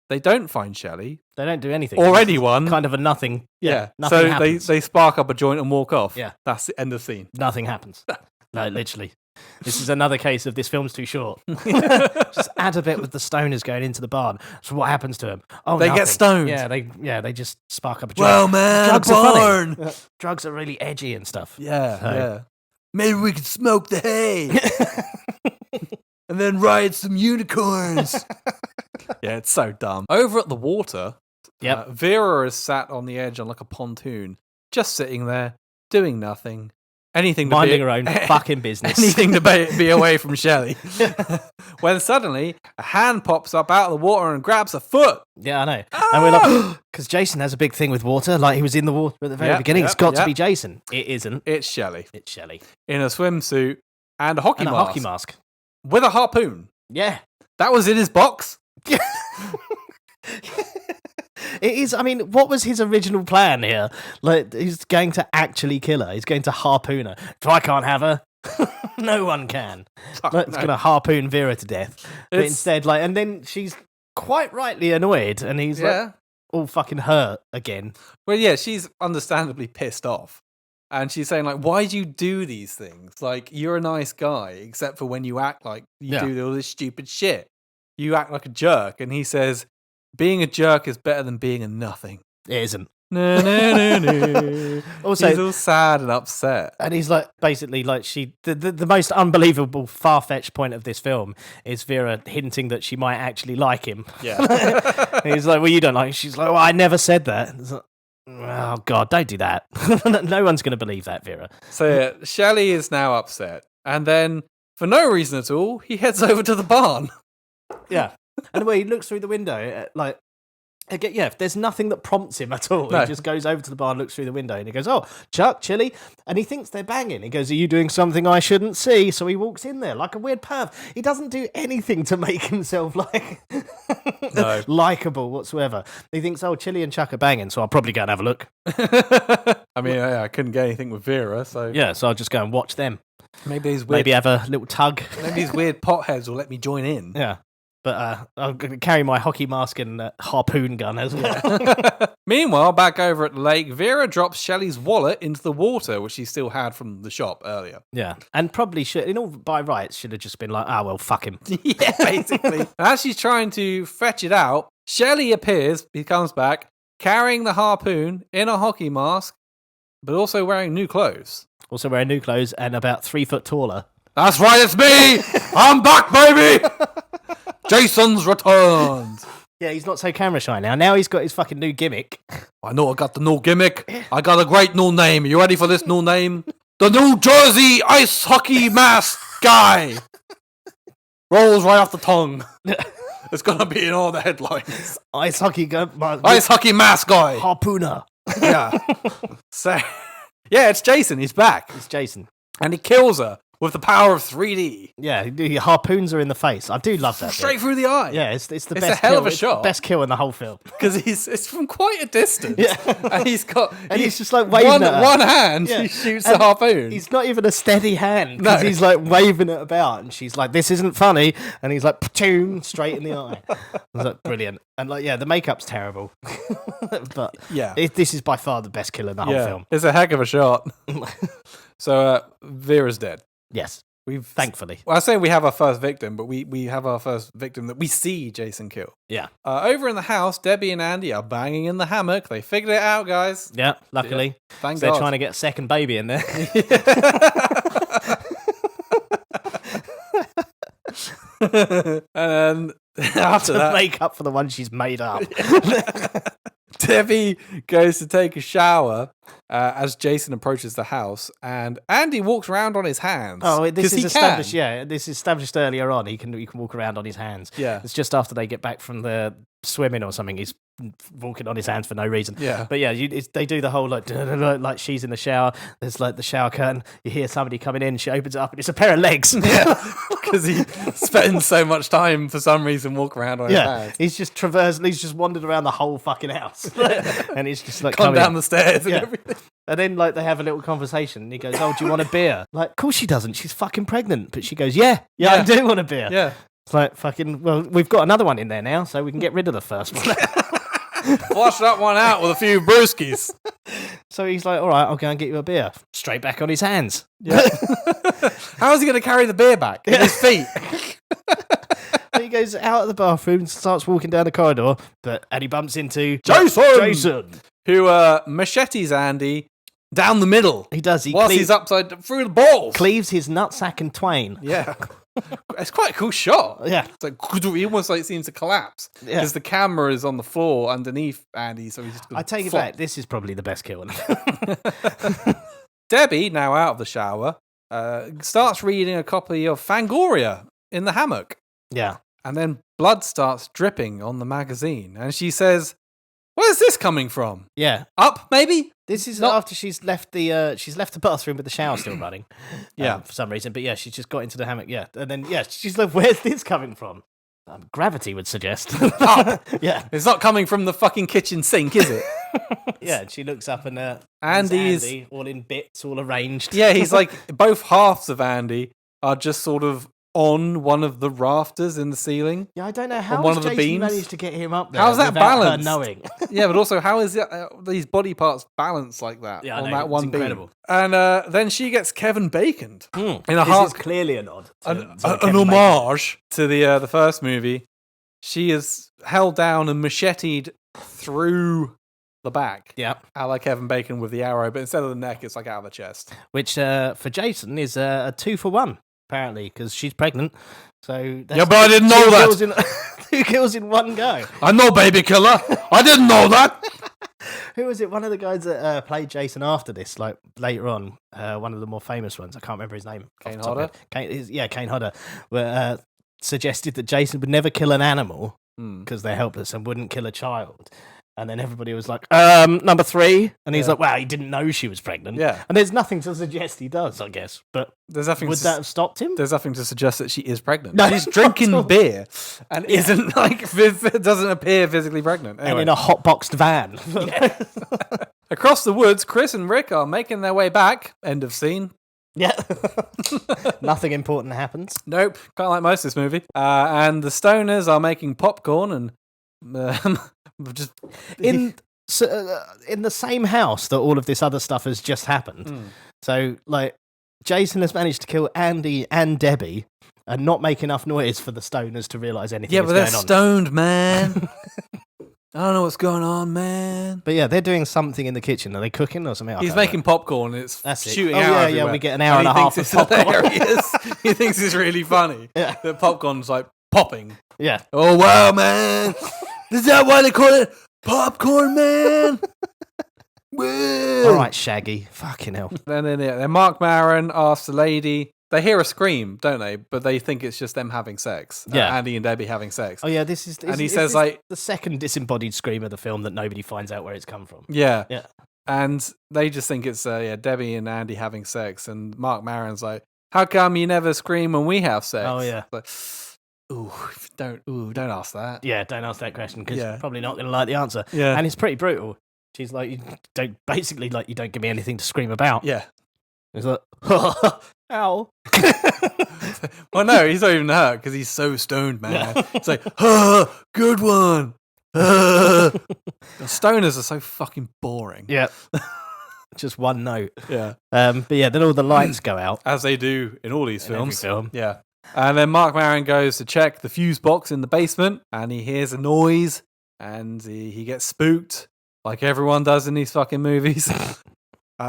They don't find Shelley They don't do anything. or It's anyone. kind of a nothing. Yeah. Nothing So happens. they spark up a joint and walk off. Yeah. That's the end of scene. Nothing happens. No, literally. This is another case of this film's too short. Just add a bit with the stoners going into the barn. So what happens to them? Oh, They get nothing. stoned. Yeah, they just spark up a joint. Well, man, Drugs a are barn. funny. Drugs are really edgy and stuff. Yeah, So- yeah. Maybe we could smoke the hay and then ride some unicorns. Yeah, it's so dumb. Over at the water, Yep. Vera is sat on the edge on like a pontoon, just sitting there, doing nothing. Anything to Minding be, her own fucking business. anything to be away from Shelley. When suddenly a hand pops up out of the water and grabs a foot. Yeah, I know. And we're like, because Jason has a big thing with water. Like he was in the water at the very Yep, beginning. It's yep, got to yep. be Jason. It isn't. It's Shelley It's Shelley. in a swimsuit and a hockey And a mask hockey mask. with a harpoon. Yeah. That was in his box. It is. I mean, what was his original plan here? Like, he's going to actually kill her. He's going to harpoon her. If I can't have her, no one can. Fuck, Like, it's no. going to harpoon Vera to death. But It's- instead, like, and then she's quite rightly annoyed, and he's Yeah. like all fucking hurt again. Well, yeah, she's understandably pissed off. And she's saying, like, why do you do these things? Like, you're a nice guy, except for when you act like you Yeah. do all this stupid shit. You act like a jerk. And he says, being a jerk is better than being a nothing. It isn't. No, no, no, no. Also- he's all sad and upset. And he's like, basically, like, the most unbelievable, far fetched point of this film is Vera hinting that she might actually like him. Yeah. And he's like, well, you don't like. She's like, well, I never said that. It's like, oh God, don't do that. No one's going to believe that, Vera. So, yeah, Shelley is now upset. And then, for no reason at all, he heads over to the barn. Yeah. And the way he looks through the window, like, again, yeah, there's nothing that prompts him at all. No. He just goes over to the bar, looks through the window, and he goes, oh, Chuck, Chili. And he thinks they're banging. He goes, are you doing something I shouldn't see? So he walks in there like a weird perv. He doesn't do anything to make himself like No. likable whatsoever. He thinks, oh, Chili and Chuck are banging, so I'll probably go and have a look. I mean, I couldn't get anything with Vera, so Yeah, so I'll just go and watch them. maybe these weird, Maybe have a little tug. maybe these weird potheads will let me join in. Yeah. But I'm going to carry my hockey mask and harpoon gun as well. Meanwhile, back over at the lake, Vera drops Shelley's wallet into the water, which she still had from the shop earlier. Yeah. And probably should, in all by rights, should have just been like, ah, well, fuck him. Yeah, basically. As she's trying to fetch it out, Shelley appears, he comes back, carrying the harpoon in a hockey mask, but also wearing new clothes. Also wearing new clothes and about 3 foot taller. That's right, it's me! I'm back, baby! Jason's returned! Yeah, he's not so camera shy now. Now he's got his fucking new gimmick. I know I got the new gimmick. I got a great new name. Are you ready for this new name? The New Jersey Ice Hockey Mask Guy! Rolls right off the tongue. It's gonna be in all the headlines. Ice hockey gun. Ice Hockey Mask Guy! Harpooner. Yeah. So, yeah, it's Jason. He's back. It's Jason. And he kills her with the power of 3D. Yeah, he harpoons her in the face. I do love that. Straight bit. through the eye. Yeah, it's the It's best a hell kill. of a It's shot. the best kill in the whole film. Because it's from quite a distance. Yeah. And he's got... And he's just like waving at her. one hand, Yeah. he shoots And the harpoon. He's not even a steady hand because No. he's like waving it about, and she's like, "This isn't funny," and he's like, "Patoom," straight in the eye. I was like, brilliant. And like, yeah, the makeup's terrible, but Yeah. this is by far the best kill in the whole film. It's a heck of a shot. So Vera's dead. Yes, We've thankfully. Well, I say we have our first victim, but we have our first victim that we see Jason kill. Yeah, Over in the house, Debbie and Andy are banging in the hammock. They figured it out, guys. yeah. Luckily, Thank they're God. trying to get a second baby in there. And then after to that, make up for the one she's made up. Debbie goes to take a shower as Jason approaches the house, and Andy walks around on his hands. Oh, this 'cause is he established. can. Yeah, this is established earlier on. He can walk around on his hands. Yeah. It's just after they get back from the swimming or something. He's walking on his hands for no reason. Yeah. But yeah, they do the whole like she's in the shower. There's like the shower curtain. You hear somebody coming in. She opens it up, and it's a pair of legs. Because he spends so much time for some reason walking around on his Yeah, hands. he's just traversed. He's just wandered around the whole fucking house, and he's just like Come coming down in. the stairs and Yeah. everything. And then like they have a little conversation, and he goes, "Oh, do you want a beer?" Like, of course she doesn't. She's fucking pregnant. But she goes, "Yeah, Yeah. I do want a beer." Yeah. It's like fucking. Well, we've got another one in there now, so we can get rid of the first one. Flush that one out with a few brewskis. So he's like, "All right, I'll go and get you a beer." Straight back on his hands. Yeah. How is he going to carry the beer back? In his feet. And he goes out of the bathroom, and starts walking down the corridor, and he bumps into Jason! Jason. Who machetes Andy down the middle. He does. He whilst he's upside through the balls. cleaves his nutsack in twain. Yeah. It's quite a cool shot. Yeah. It's like he almost like seems to collapse Yeah. because the camera is on the floor underneath Andy, so he's just. I take it flop. back. This is probably the best kill in the film. Debbie, now out of the shower, starts reading a copy of Fangoria in the hammock, Yeah. and then blood starts dripping on the magazine, and she says, "Where's this coming from? Yeah. Up, maybe?" This is Not- after she's left the bathroom with the shower still running. Yeah. For some reason. But yeah, she's just got into the hammock. Yeah. And then, yeah, she's like, "Where's this coming from?" Gravity would suggest. Up. Yeah. It's not coming from the fucking kitchen sink, is it? Yeah. And she looks up and there's Andy's. Andy, all in bits, all arranged. Yeah, he's like, both halves of Andy are just sort of on one of the rafters in the ceiling. Yeah, I don't know how one has of the Jason beams? managed to get him up there. How's that without her balanced? knowing. Yeah, but also, how is these body parts balanced like that Yeah, I on know, that it's one incredible. beam? And then she gets Kevin Baconed in a This heart, is clearly a nod. an homage to the first movie. She is held down and macheted through the back. Yeah. I like Kevin Bacon with the arrow, but instead of the neck, it's like out of the chest. Which for Jason is a 2-for-1, apparently, because she's pregnant. So that's Yeah, but I didn't know two that. kills in- 2 kills in one go. I'm no baby killer. I didn't know that. Who was it? One of the guys that played Jason after this, like later on, one of the more famous ones. I can't remember his name. off Kane the top of Hodder? my head. Kane Hodder. Suggested that Jason would never kill an animal because they're helpless and wouldn't kill a child. And then everybody was like, number 3. And he's Yeah. like, wow, he didn't know she was pregnant. Yeah. And there's nothing to suggest he does, I guess. But There's nothing. would that have stopped him? There's nothing to suggest that she is pregnant. No, She's not drinking at all. beer and isn't like doesn't appear physically pregnant. And Anyway. in a hot boxed van. Across the woods, Chris and Rick are making their way back. End of scene. Yeah. Nothing important happens. Nope, can't like most of this movie. And the stoners are making popcorn and just In the same house that all of this other stuff has just happened. So, like, Jason has managed to kill Andy and Debbie and not make enough noise for the stoners to realise anything yeah, is but they're going on. stoned, man. I don't know what's going on, man. But yeah, they're doing something in the kitchen. Are they cooking or something? I He's don't know. making popcorn and it's That's it. shooting Oh, out yeah, everywhere. we get an hour and a he half thinks of it's popcorn. hilarious. He thinks it's really funny. Yeah. That popcorn's like popping. Yeah. Oh, wow, man. Is that why they call it popcorn, man? Woo. All right, Shaggy. Fucking hell. And then Mark Maron asks the lady. They hear a scream, don't they? But they think it's just them having sex. Yeah. Andy and Debbie having sex. Oh, yeah, this is... And he is says, this like- the second disembodied scream of the film that nobody finds out where it's come from. Yeah. Yeah. And they just think it's Debbie and Andy having sex. And Mark Maron's like, how come you never scream when we have sex? Oh, yeah. Like, don't ask that. Yeah, don't ask that question because Yeah. you're probably not going to like the answer. Yeah. And it's pretty brutal. She's like, you don't give me anything to scream about. Yeah. It's like, ow. Well, no, he's not even hurt because he's so stoned, man. Yeah. It's like, good one. Stoners are so fucking boring. Yeah. Just one note. Yeah. But yeah, then all the lights go out. As they do in all these In every films. film. Yeah. And then Mark Maron goes to check the fuse box in the basement and he hears a noise and he gets spooked like everyone does in these fucking movies.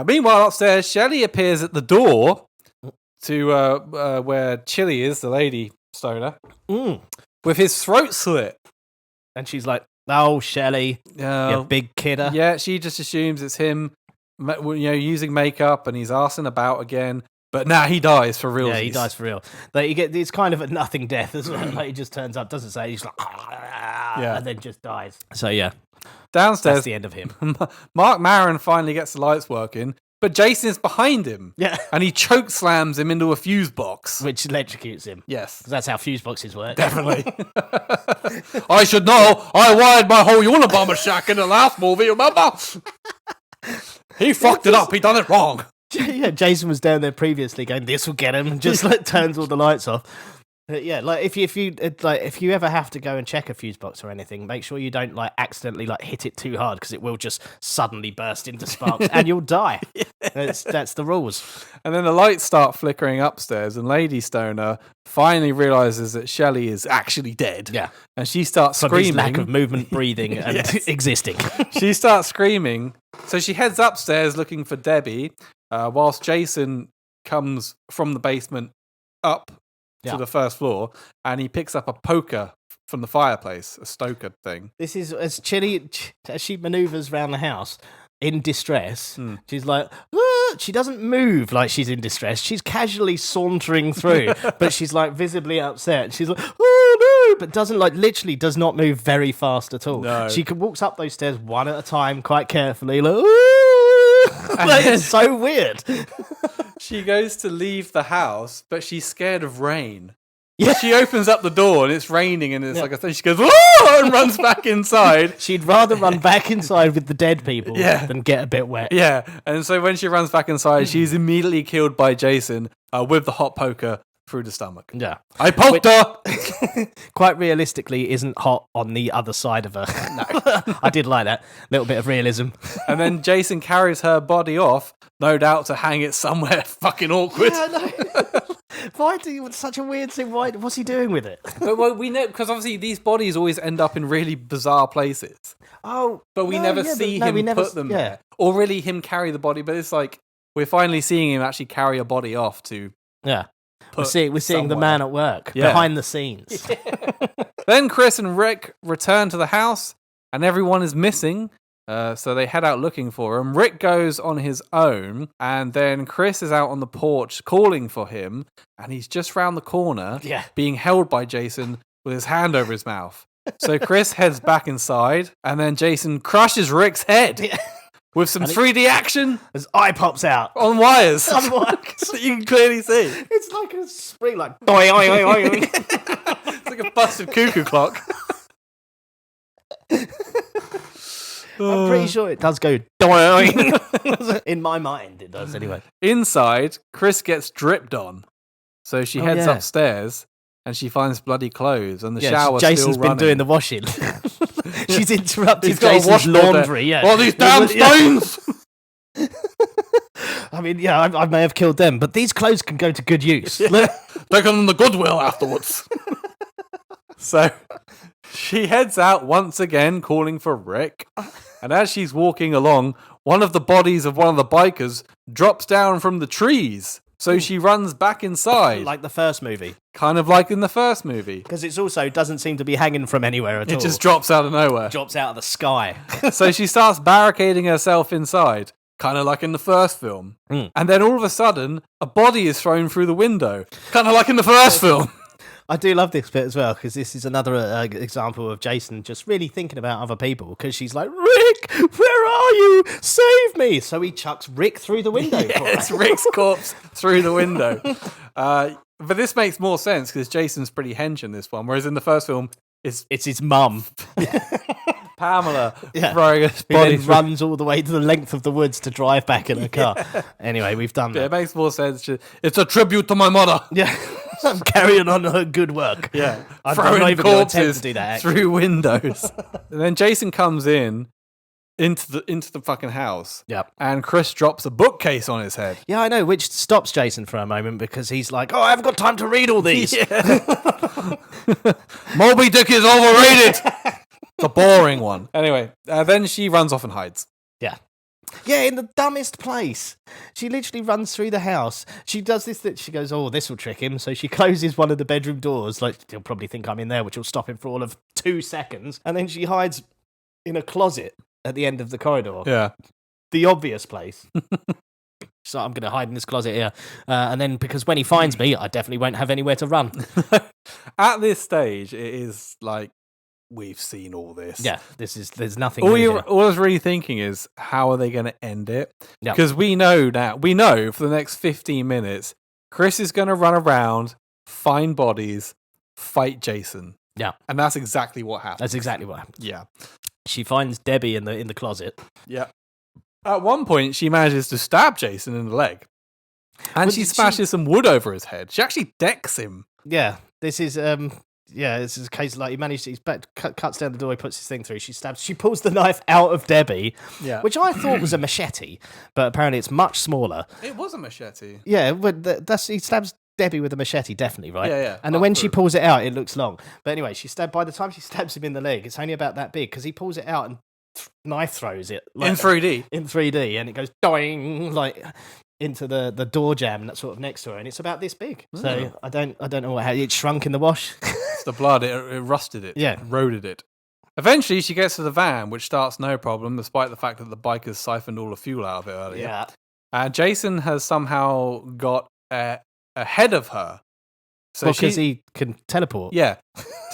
Meanwhile, upstairs, Shelley appears at the door to where Chili is, the lady stoner, Mm. with his throat slit. And she's like, Oh, Shelley, you Uh, big kidder. yeah, she just assumes it's him, using makeup, and he's arsing about again. But now he dies for real. Yeah, he dies for real. Like, it's kind of a nothing death as well. Like, he just turns up, doesn't say, he's like, and then just dies. So yeah, that's Downstairs, the end of him. Mark Maron finally gets the lights working, but Jason's behind him. Yeah, And he choke slams him into a fuse box. which electrocutes him. Yes. 'Cause that's how fuse boxes work. Definitely. I should know. I wired my whole Unabomber shack in the last movie, remember? He fucked it up. He done it wrong. Yeah, Jason was down there previously going, "This will get him," and just like turns all the lights off. Yeah, like if you ever have to go and check a fuse box or anything, make sure you don't like accidentally like hit it too hard because it will just suddenly burst into sparks and you'll die. That's the rules. And then the lights start flickering upstairs, and Lady Stoner finally realizes that Shelley is actually dead. Yeah, And she starts from his screaming. lack of movement, breathing, and Yes. existing. She starts screaming. So she heads upstairs looking for Debbie, whilst Jason comes from the basement up Yeah. to the first floor, and he picks up a poker from the fireplace, a stoker thing. This is as Chili as she maneuvers around the house in distress. She's like, "Ah!" She doesn't move like she's in distress. She's casually sauntering through, but she's like visibly upset. She's like, "Oh no!" But doesn't like literally does not move very fast at all. No. She walks up those stairs one at a time, quite carefully. Like, like, it's so weird. She goes to leave the house, but she's scared of rain. Yeah. She opens up the door and it's raining, and it's like a thing. She goes, "Oh!" and runs back inside. She'd rather run back inside with the dead people than get a bit wet. Yeah, and so when she runs back inside, she's immediately killed by Jason with the hot poker through the stomach. Yeah. I poked her! Quite realistically isn't hot on the other side of her. No. I did like that. Little bit of realism. And then Jason carries her body off, no doubt to hang it somewhere fucking awkward. Yeah, I know. Why do you, such a weird thing? What's he doing with it? But well, we know, because obviously these bodies always end up in really bizarre places. Oh, But we never see him put them there. Or really him carry the body, but it's like we're finally seeing him actually carry a body off to Yeah. put We're seeing the somewhere. man at work, Yeah. behind the scenes. Then Chris and Rick return to the house, and everyone is missing. So they head out looking for him. Rick goes on his own, and then Chris is out on the porch calling for him, and he's just round the corner, Yeah. being held by Jason with his hand over his mouth. So Chris heads back inside, and then Jason crushes Rick's head with some 3D action His eye pops out. on wires, On wires. so you can clearly see. It's like a spring, like oi, oi, oi, oi. It's like a busted cuckoo clock. I'm pretty sure it does go doing. In my mind, it does anyway. Inside, Chris gets dripped on. So she heads yeah. upstairs and she finds bloody clothes and the Yeah, shower's Jason's still been running. doing the washing. She's interrupted He's got a Jason's washboard there. laundry. Yeah. All these damn stones! I mean, yeah, I may have killed them, but these clothes can go to good use. Look. Take them the Goodwill afterwards. So she heads out once again, calling for Rick. And as she's walking along, one of the bodies of one of the bikers drops down from the trees. So she runs back inside, Like the first movie. kind of like in the first movie. Because it also doesn't seem to be hanging from anywhere at all. It just drops out of nowhere. drops out of the sky. So she starts barricading herself inside, kind of like in the first film. And then all of a sudden, a body is thrown through the window, kind of like in the first film. I do love this bit as well, because this is another example of Jason just really thinking about other people, because she's like, Rick, where are you? Save me! So he chucks Rick through the window. for her. It's Rick's corpse through the window. But this makes more sense because Jason's pretty hench in this one, whereas in the first film, it's It's his mum. Pamela Yeah. throwing a Who body then through. runs all the way to the length of the woods to drive back in her car. Anyway, we've done Yeah, it that. makes more sense. It's a tribute to my mother. Yeah. I'm carrying on her good work. Yeah, I'm throwing not even gonna attempt corpses to do that, actually. through windows. And then Jason comes into the fucking house. Yep. And Chris drops a bookcase on his head. Yeah, I know, which stops Jason for a moment because he's like, oh, I haven't got time to read all these. Moby Dick is overrated. It's a boring one. Anyway, then she runs off and hides. Yeah. Yeah, in the dumbest place. She literally runs through the house. She does this that she goes, oh, this will trick him. So she closes one of the bedroom doors. Like, he'll probably think I'm in there, which will stop him for all of 2 seconds. And then she hides in a closet at the end of the corridor. Yeah. The obvious place. So I'm going to hide in this closet here. And then because when he finds me, I definitely won't have anywhere to run. At this stage, it is like, we've seen all this. Yeah, there's nothing. All, new you, here. all I was really thinking is, how are they going to end it? Yeah. Because we know for the next 15 minutes, Chris is going to run around, find bodies, fight Jason. Yeah. And that's exactly what happens. That's exactly what happens. Yeah. She finds Debbie in the closet. Yeah. At one point, she manages to stab Jason in the leg. And Well, she did smashes some wood over his head. She actually decks him. Yeah, this is this is a case like he managed. He's cuts down the door. He puts his thing through. She pulls the knife out of Debbie, Yeah. which I thought was a machete, but apparently it's much smaller. It was a machete. Yeah, but he stabs Debbie with a machete, definitely, right? Yeah, yeah. And then when Up she through. pulls it out, it looks long. But anyway, by the time she stabs him in the leg, it's only about that big because he pulls it out and knife throws it In 3D. in 3D, and it goes doing like into the door jamb that's sort of next to her, and it's about this big. So I don't know how it shrunk in the wash. It's the blood. It rusted it. Yeah. Eroded it. Eventually, she gets to the van, which starts no problem, despite the fact that the bikers siphoned all the fuel out of it earlier. Yeah. And Jason has somehow got ahead of her. So Well, because he can teleport. Yeah.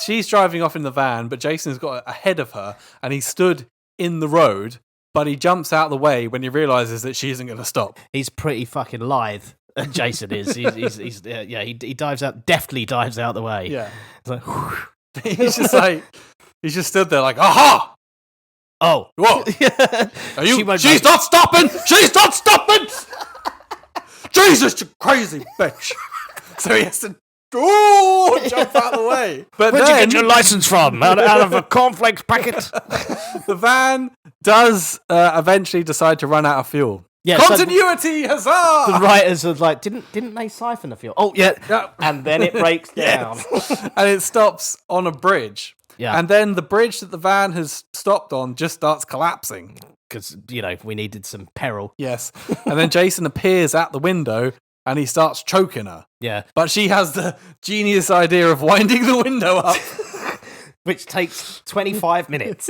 She's driving off in the van, but Jason's got ahead of her, and he stood in the road, but he jumps out of the way when he realizes that she isn't going to stop. He's pretty fucking lithe. Jason is. He's he dives out, deftly dives out the way. Yeah. It's like, He's just like, he's just stood there like, aha! oh. What? Are you? She won't She's make- not stopping! She's not stopping! Jesus, you crazy bitch! So he has to jump out of the way. But Where'd you then get your license from? Out of a cornflakes packet? the van does eventually decide to run out of fuel. Yeah, so Continuity, the huzzah! writers are like, didn't they siphon the fuel? Oh, yeah. Yeah. And then it breaks down. Yes. And it stops on a bridge. Yeah. And then the bridge that the van has stopped on just starts collapsing. Because, we needed some peril. Yes. And then Jason appears at the window and he starts choking her. Yeah. But she has the genius idea of winding the window up. Which takes 25 minutes.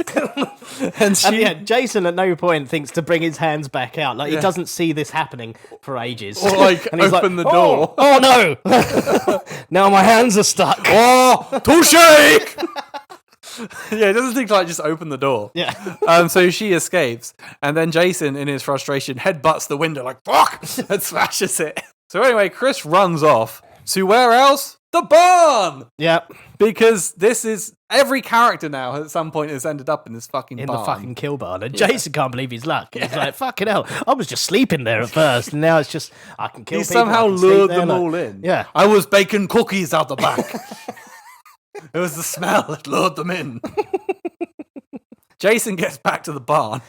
And she, And yeah, Jason at no point thinks to bring his hands back out. Like, Yeah. he doesn't see this happening for ages. Or, like, And he's open the "Oh, door." Oh, no. Now my hands are stuck. oh, touche! Yeah, he doesn't think to like just open the door. Yeah. So she escapes, and then Jason, in his frustration, headbutts the window like fuck and smashes it. So anyway, Chris runs off to where else? The barn! Yeah. Because this is every character now at some point has ended up in this fucking In barn. the fucking kill barn. And Jason can't believe his luck. He's like, fucking hell. I was just sleeping there at first. And now it's just, I can kill He people. I somehow can sleep lured there, them like- all in. Yeah. I was baking cookies out the back. It was the smell that lured them in. Jason gets back to the barn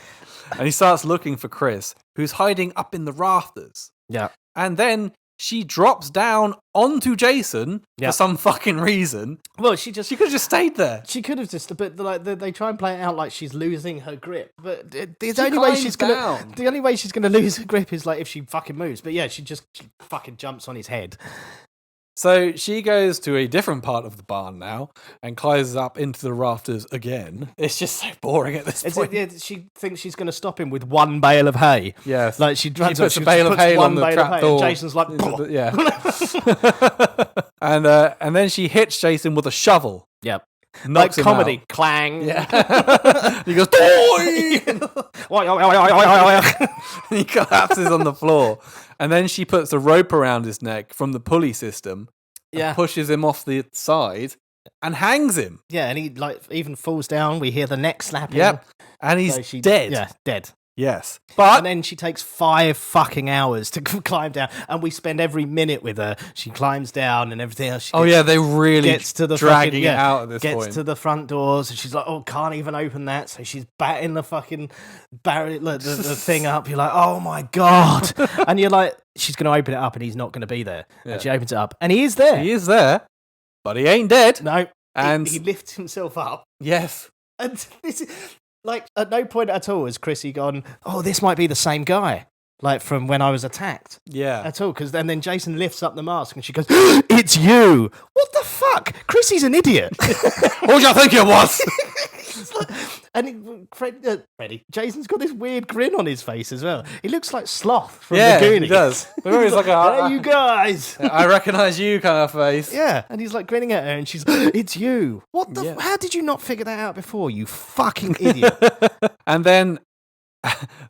and he starts looking for Chris, who's hiding up in the rafters. Yeah. And then she drops down onto Jason Yeah. for some fucking reason. Well, she She could have just stayed there. She could have just, but like they try and play it out like she's losing her grip. But the She only way climbs she's gonna, down. the only way she's gonna lose her grip is like if she fucking moves. But yeah, she fucking jumps on his head. So she goes to a different part of the barn now and climbs up into the rafters again. It's just so boring at this point. She thinks she's gonna stop him with one bale of hay. Yes. Like she runs up, puts she a bale of puts hay one on the bale of trap hay, and door. Jason's like, Yeah. and then she hits Jason with a shovel. yep. Like Knocks him comedy, out. clang. Yeah. He goes, "Toy!" And he collapses on the floor. And then she puts a rope around his neck from the pulley system, Yeah. pushes him off the side, and hangs him. Yeah, and he like even falls down. We hear the neck snapping. Yep. And he's So dead. Yeah, dead. Yes. But And then she takes 5 fucking hours to climb down, and we spend every minute with her. She climbs down and everything else. She oh yeah, they really gets to the dragging fucking, it out at this gets point. to the front doors, and she's like, "Oh, can't even open that." So she's batting the fucking barrier, the thing up. You're like, "Oh my god!" And you're like, "She's going to open it up, and he's not going to be there." Yeah. And she opens it up, and he is there. He is there, but he ain't dead. No, And he lifts himself up. yes. And this is, like, at no point at all has Chrissy gone, "Oh, this might be the same guy, like from when I was attacked." Yeah. At all, because then Jason lifts up the mask and she goes, "It's you!" What the fuck? Chrissy's an idiot. What do you think it was? And Freddy, Jason's got this weird grin on his face as well. He looks like Sloth from Yeah, the Goonies. he does. He's like, Hey, you guys. I recognise you kind of face. Yeah, and he's like grinning at her, and she's, it's you. What the? Yeah. How did you not figure that out before? You fucking idiot. And then,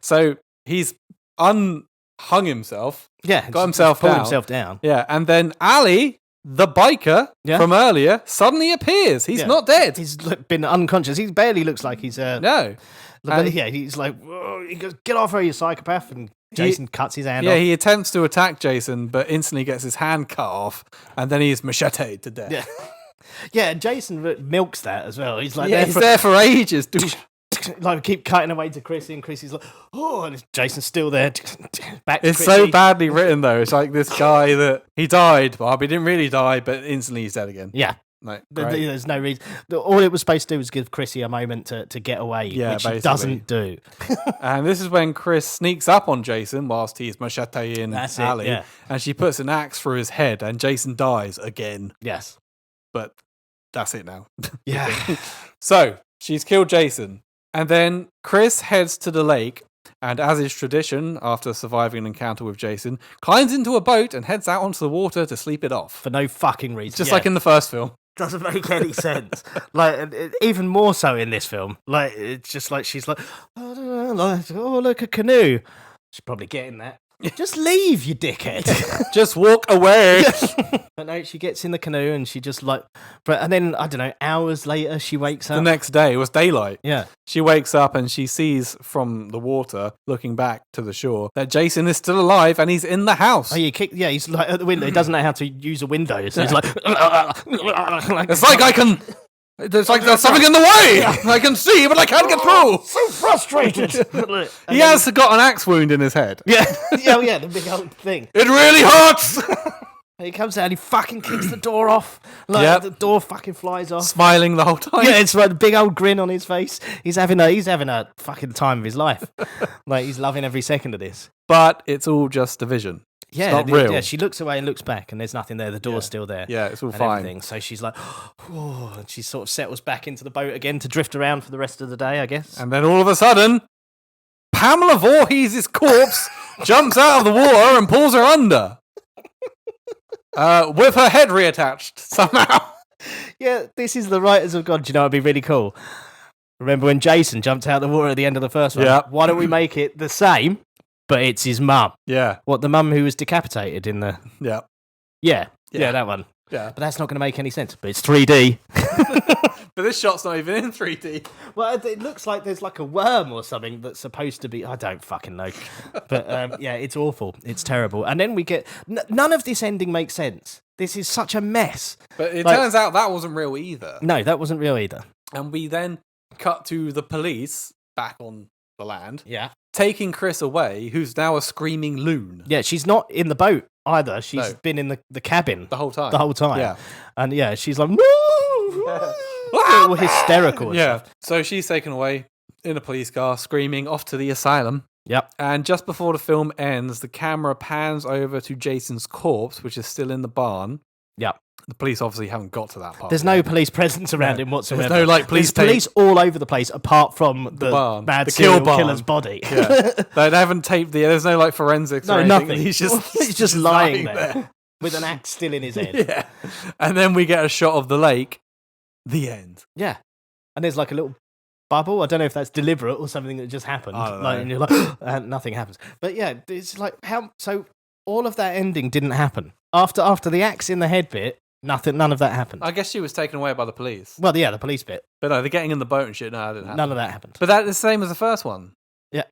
so he's unhung himself. Yeah, Got himself pulled down. himself down. Yeah, and then Ali, the biker Yeah. from earlier, suddenly appears. He's Yeah. not dead. He's been unconscious. He barely looks like he's No. But And- yeah, he's like, "Whoa," he goes, "Get off her, you psychopath!" And Jason cuts his hand Yeah, off. he attempts to attack Jason, but instantly gets his hand cut off, and then he's macheted to death. Yeah, yeah. And Jason milks that as well. He's like, Yeah, he's there for ages. like keep cutting away to Chrissy, and Chrissy's like, "Oh," and Jason's still there. Back to It's Chrissy. so badly written, though. It's like this guy that he died, but he didn't really die, but instantly he's dead again. Yeah. Like, There's no reason. All it was supposed to do was give Chrissy a moment to get away, Yeah, which he basically. doesn't do. And this is when Chris sneaks up on Jason whilst he's macheteing That's it, Ali, yeah. and she puts an axe through his head, and Jason dies again. Yes. But that's it now. Yeah. So she's killed Jason, and then Chris heads to the lake, and as is tradition, after surviving an encounter with Jason, climbs into a boat and heads out onto the water to sleep it off. For no fucking reason. Just Yeah. like in the first film. Doesn't make any sense. Like even more so in this film. Like it's just like she's like, oh, I don't know, like, oh look, a canoe. She's probably getting that. Just leave, you dickhead. Just walk away. But no, she gets in the canoe and she just like, and then I don't know, hours later she wakes The up. next day, it was daylight. Yeah, She wakes up and she sees from the water, looking back to the shore, that Jason is still alive and he's in the house. oh, yeah, he's like at the window. He doesn't know how to use a window, so he's like, It's like I can. It's like there's something in the way. I can see, but I can't get through. so frustrated. He has got an axe wound in his head. Yeah, yeah, the big old thing. It really hurts. He comes out, he fucking kicks the door off. Like Yep. the door fucking flies off. Smiling the whole time. Yeah, it's like the big old grin on his face. He's having a fucking time of his life. Like he's loving every second of this. But it's all just a vision. Yeah, not real. Yeah, she looks away and looks back, and there's nothing there. The door's still there. Yeah, it's all and fine. everything. So she's like, oh, and she sort of settles back into the boat again to drift around for the rest of the day, I guess. And then all of a sudden, Pamela Voorhees' corpse jumps out of the water and pulls her under. With her head reattached somehow. Yeah, this is the writers of God. Do you know, it'd be really cool. Remember when Jason jumped out of the water at the end of the first one? Yeah. Why don't we make it the same, but it's his mum? Yeah, What, the mum who was decapitated in the... yeah, Yeah, Yeah. that one. yeah. But that's not going to make any sense. But it's 3D. But this shot's not even in 3D. Well, it looks like there's like a worm or something that's supposed to be. I don't fucking know. But yeah, it's awful. It's terrible. And then we get. None of this ending makes sense. This is such a mess. But it Like- turns out that wasn't real either. No, that wasn't real either. And we then cut to the police back on the land, Yeah. taking Chris away, who's now a screaming loon Yeah, she's not in the boat either. She's No. been in the cabin the whole time. the whole time. Yeah. And yeah, she's like, no! All hysterical. And Yeah. stuff. So she's taken away in a police car, screaming off to the asylum. Yep. And just before the film ends, the camera pans over to Jason's corpse, which is still in the barn. Yep. The police obviously haven't got to that part. There's no police presence around him whatsoever. no, like, police There's police all over the place apart from the barn. mad The kill serial barn. killer's body. Yeah. They haven't taped there's no like forensics No, or anything. nothing. He's just lying there with an axe still in his head. Yeah. And then we get a shot of the lake. The end. Yeah. And there's like a little bubble. I don't know if that's deliberate or something that just happened. I don't Like, know. and you're like, and nothing happens. But yeah, it's like how. So all of that ending didn't happen after the axe in the head bit. None of that happened. I guess she was taken away by the police. Well, yeah, the police bit. But no, they're getting in the boat and shit. No, that didn't happen. None of that happened. But that's the same as the first one. Yeah.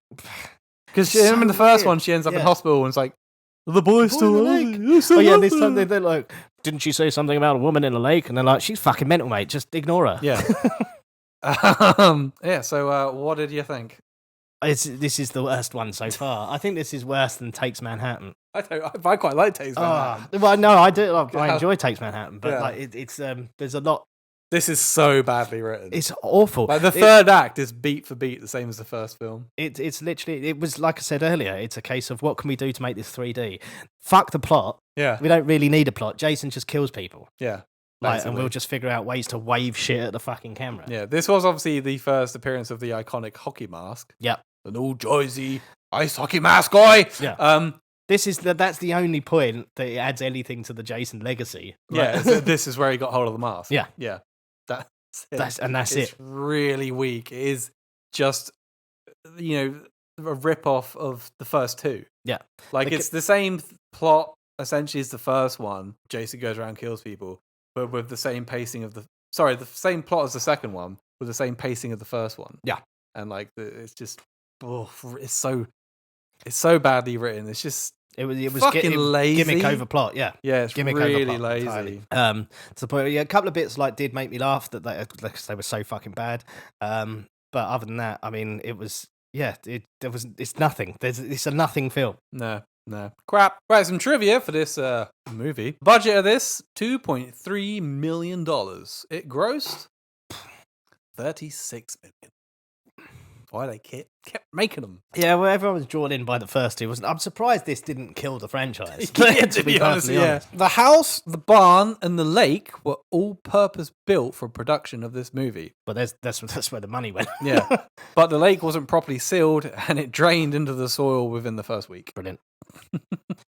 Because So in the first weird. one, she ends up in Yeah. hospital and it's like, the boy's Boy still in the alive. lake. He's still Oh yeah, alive." this time they're like, didn't she say something about a woman in a lake? And they're like, she's fucking mental, mate. Just ignore her. Yeah. Yeah, so what did you think? This is the worst one so far. I think this is worse than Takes Manhattan. I quite like Taste Manhattan. Well, no, I do. I Yeah. enjoy Takes Manhattan, but Yeah. like it's there's a lot. This is so badly written. It's awful. Like the third act is beat for beat the same as the first film. It's literally, it was like I said earlier, it's a case of what can we do to make this 3D? Fuck the plot. Yeah. We don't really need a plot. Jason just kills people. Yeah. and basically. we'll just figure out ways to wave shit at the fucking camera. Yeah, this was obviously the first appearance of the iconic hockey mask. Yep. The New Jersey ice hockey mask guy. Yeah. That's the only point that it adds anything to the Jason legacy. Yeah, so this is where he got hold of the mask. Yeah. Yeah. That's it. That's It's it. really weak. It is just, a rip-off of the first two. Yeah. Like, Like it's the same plot, essentially, as the first one. Jason goes around, kills people, but with the same pacing of the same plot as the second one, with the same pacing of the first one. Yeah. And, like, it's just, it's so badly written. It's just, It was fucking lazy. gimmick over plot. Yeah. yeah, it's Gimmick over really plot lazy. entirely. To the point, a couple of bits like did make me laugh that they were so fucking bad. But other than that, I mean, it was it's nothing. It's a nothing film. No. Crap. Right, some trivia for this movie. Budget of this, $2.3 million. It grossed $36 million. Why they kept making them? Yeah, well, everyone was drawn in by the first two. I'm surprised this didn't kill the franchise. Yeah, to be honest, perfectly yeah. The house, the barn, and the lake were all purpose built for production of this movie. But that's where the money went. Yeah. But the lake wasn't properly sealed and it drained into the soil within the first week. Brilliant.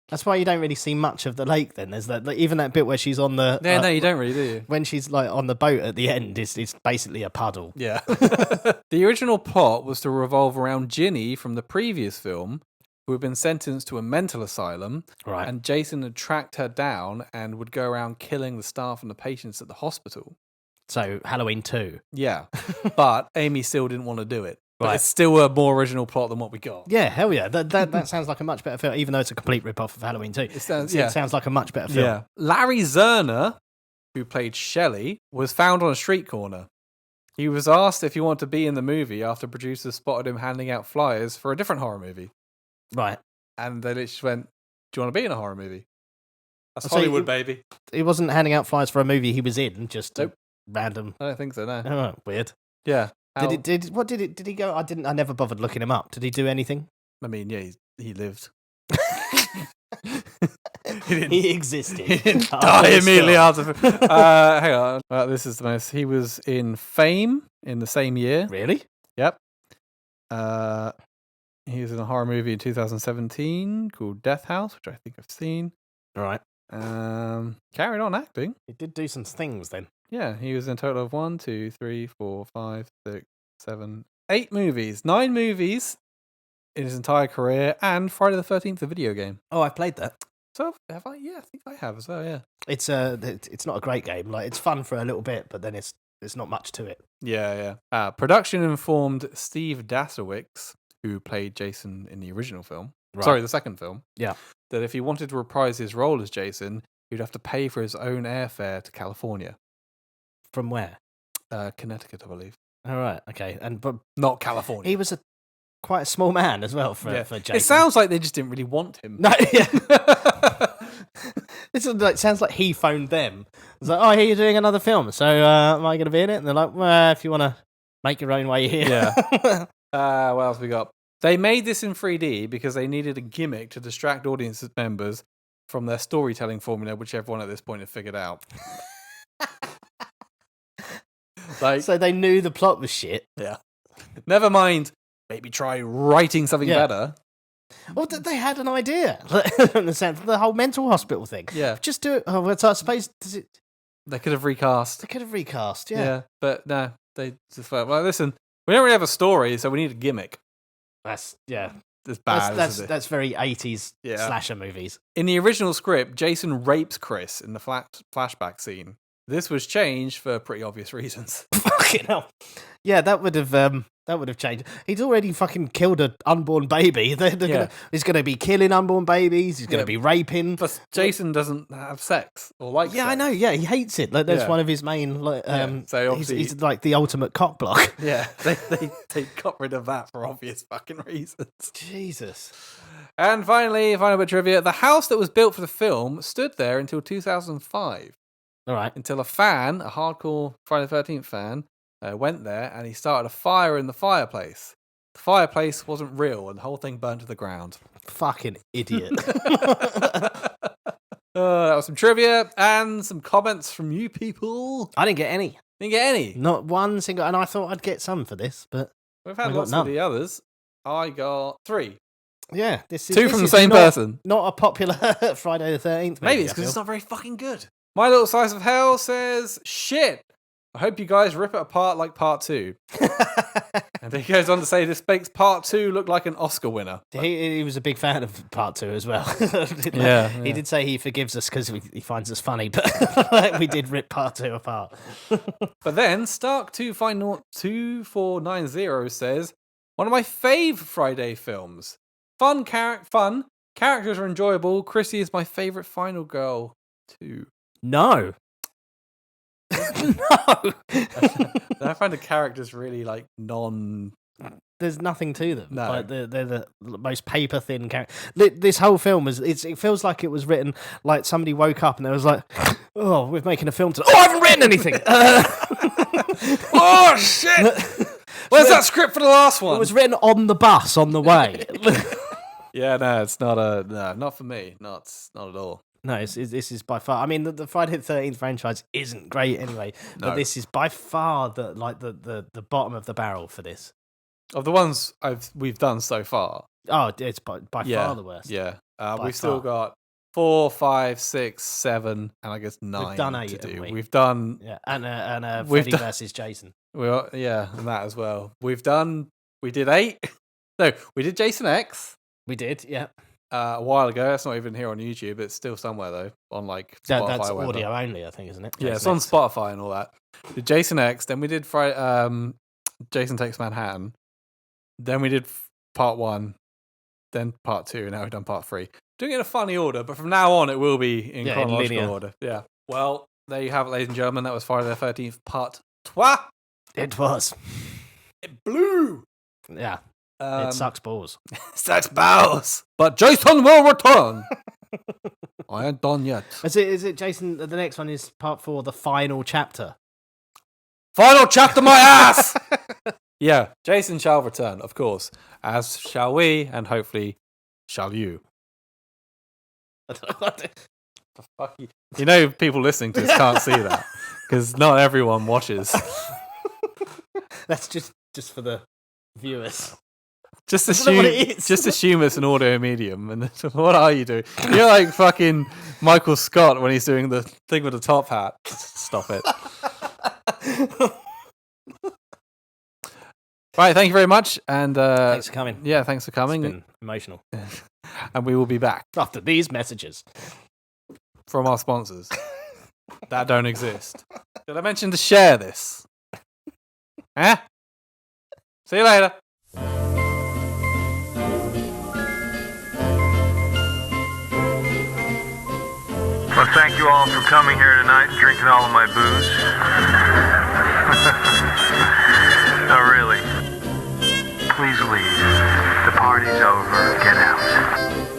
That's why you don't really see much of the lake. Then there's that, even that bit where she's on the Yeah, no, you don't really, do you? when she's like on the boat at the end. It's basically a puddle. Yeah. The original plot was to revolve around Ginny from the previous film, who had been sentenced to a mental asylum, Right. and Jason had tracked her down and would go around killing the staff and the patients at the hospital. So Halloween 2. Yeah. But Amy still didn't want to do it. But Right. it's still a more original plot than what we got. Yeah, hell yeah. That sounds like a much better film, even though it's a complete rip-off of Halloween 2. It sounds, It sounds like a much better film. Yeah. Larry Zerner, who played Shelley, was found on a street corner. He was asked if he wanted to be in the movie after producers spotted him handing out flyers for a different horror movie. Right. And they literally went, "Do you want to be in a horror movie?" That's So Hollywood, you- baby. He wasn't handing out flyers for a movie he was in, just Nope. random. I don't think so, no. Oh, weird. Yeah. Did he go? I never bothered looking him up. Did he do anything? I mean, yeah, he lived. He existed. He didn't After die this immediately film. after. Hang on. Well, this is the most. He was in Fame in the same year. Really? Yep. He was in a horror movie in 2017 called Death House, which I think I've seen. All right. Carried on acting. He did do some things then. Yeah, he was in a total of 1, 2, 3, 4, 5, 6, 7, 8 movies. 9 movies in his entire career, and Friday the 13th, the video game. Oh, I played that. So, have I? Yeah, I think I have as well, yeah. It's not a great game. Like, it's fun for a little bit, but then it's not much to it. Yeah. Production informed Steve Dasowicz, who played Jason in the original film. Right. Sorry, the second film. Yeah. That if he wanted to reprise his role as Jason, he'd have to pay for his own airfare to California. From where? Connecticut, I believe. All right. Okay. But Not California. he was quite a small man as well for Jason. It sounds like they just didn't really want him. No, yeah. It sounds like he phoned them. It's like, oh, here you're doing another film. So am I going to be in it? And they're like, well, if you want to make your own way here. Yeah. What else we got? They made this in 3D because they needed a gimmick to distract audience members from their storytelling formula, which everyone at this point had figured out. Like, So they knew the plot was shit. yeah. Never mind. Maybe try writing something Yeah. better. Well, they had an idea. In the sense, the whole mental hospital thing. Yeah. Just do it. Oh, well, so I suppose They could have recast. they could have recast. Yeah. Yeah. But no, they just went, well, listen, we don't really have a story, so we need a gimmick. That's yeah. It's bad, isn't it? That's very 80s Yeah. slasher movies. In the original script, Jason rapes Chris in the flashback scene. This was changed for pretty obvious reasons. Fucking hell. Yeah, that would have changed. He's already fucking killed an unborn baby. He's going to be killing unborn babies. He's going to Yeah. be raping. Plus, Jason doesn't have sex or like Yeah, sex. I know. Yeah, he hates it. Like, that's Yeah. one of his main. Like, so obviously- he's like the ultimate cock block. Yeah, they got rid of that for obvious fucking reasons. Jesus. And finally, final bit of trivia: the house that was built for the film stood there until 2005. All right. Until a hardcore Friday the 13th fan, went there and he started a fire in the fireplace. The fireplace wasn't real and the whole thing burned to the ground. Fucking idiot. That was some trivia and some comments from you people. I didn't get any. Didn't get any. Not one single. And I thought I'd get some for this, but We've I had got lots none. of the others. I got 3. yeah, this is 2 this from the is same not- person. Not a popular Friday the 13th. Maybe it's because it's not very fucking good. My Little Slice of Hell says, shit. I hope you guys rip it apart like part 2. And then he goes on to say, this makes part 2 look like an Oscar winner. He was a big fan of part 2 as well. Yeah. He did say he forgives us because he finds us funny, but we did rip part 2 apart. But then Stark2490 says, one of my fave Friday films. Fun. Characters are enjoyable. Chrissy is my favorite final girl too. No. No. I find the characters really like There's nothing to them. No. Like they're the most paper thin character. This whole film it feels like it was written like somebody woke up and they was like, "Oh, we're making a film today. Oh, I haven't written anything." Oh shit! Where's that script for the last one? It was written on the bus on the way. Yeah, no, it's not not for me. Not at all. No, this is by far. I mean, the Friday the 13th franchise isn't great anyway, No. but this is by far the bottom of the barrel for this. Of the ones we've done so far. Oh, it's by Yeah, far the worst. Yeah, By we've still far. got 4, 5, 6, 7, and I guess 9 done 8, to do. haven't we? We've done Yeah, and We've Freddy done- versus Jason. and that as well. We did 8. No, we did Jason X We did, yeah. a while ago. It's not even here on YouTube. It's still somewhere though, on like Spotify. That's or whatever. audio only, I think, isn't it? Yeah, it's Jason on X. Spotify and all that. Did Jason X, then we did Jason Takes Manhattan, then we did part 1, then part 2, and now we've done part 3. Doing it in a funny order, but from now on it will be in Yeah, in chronological linear. order. Yeah. Well, there you have it, ladies and gentlemen. That was Friday the 13th, part 2. It was. It blew. Yeah, Um, it sucks balls. Sucks balls. But Jason will return. I ain't done yet. Is it Jason? The next one is part 4, the final chapter. Final chapter, my ass. Yeah, Jason shall return, of course, as shall we, and hopefully shall you. The fuck you know, people listening to this can't see that because not everyone watches. That's just for the viewers. Just I don't know what assume, it is. just assume it's an audio medium. And what are you doing? You're like fucking Michael Scott when he's doing the thing with the top hat. Stop it. Right, thank you very much, and Thanks for coming. yeah, thanks for coming, It's been emotional. and we will be back After these messages. from our sponsors that don't exist. Did I mention to share this? Eh? See you later. Well, thank you all for coming here tonight and drinking all of my booze. No, really. Please leave. The party's over. Get out.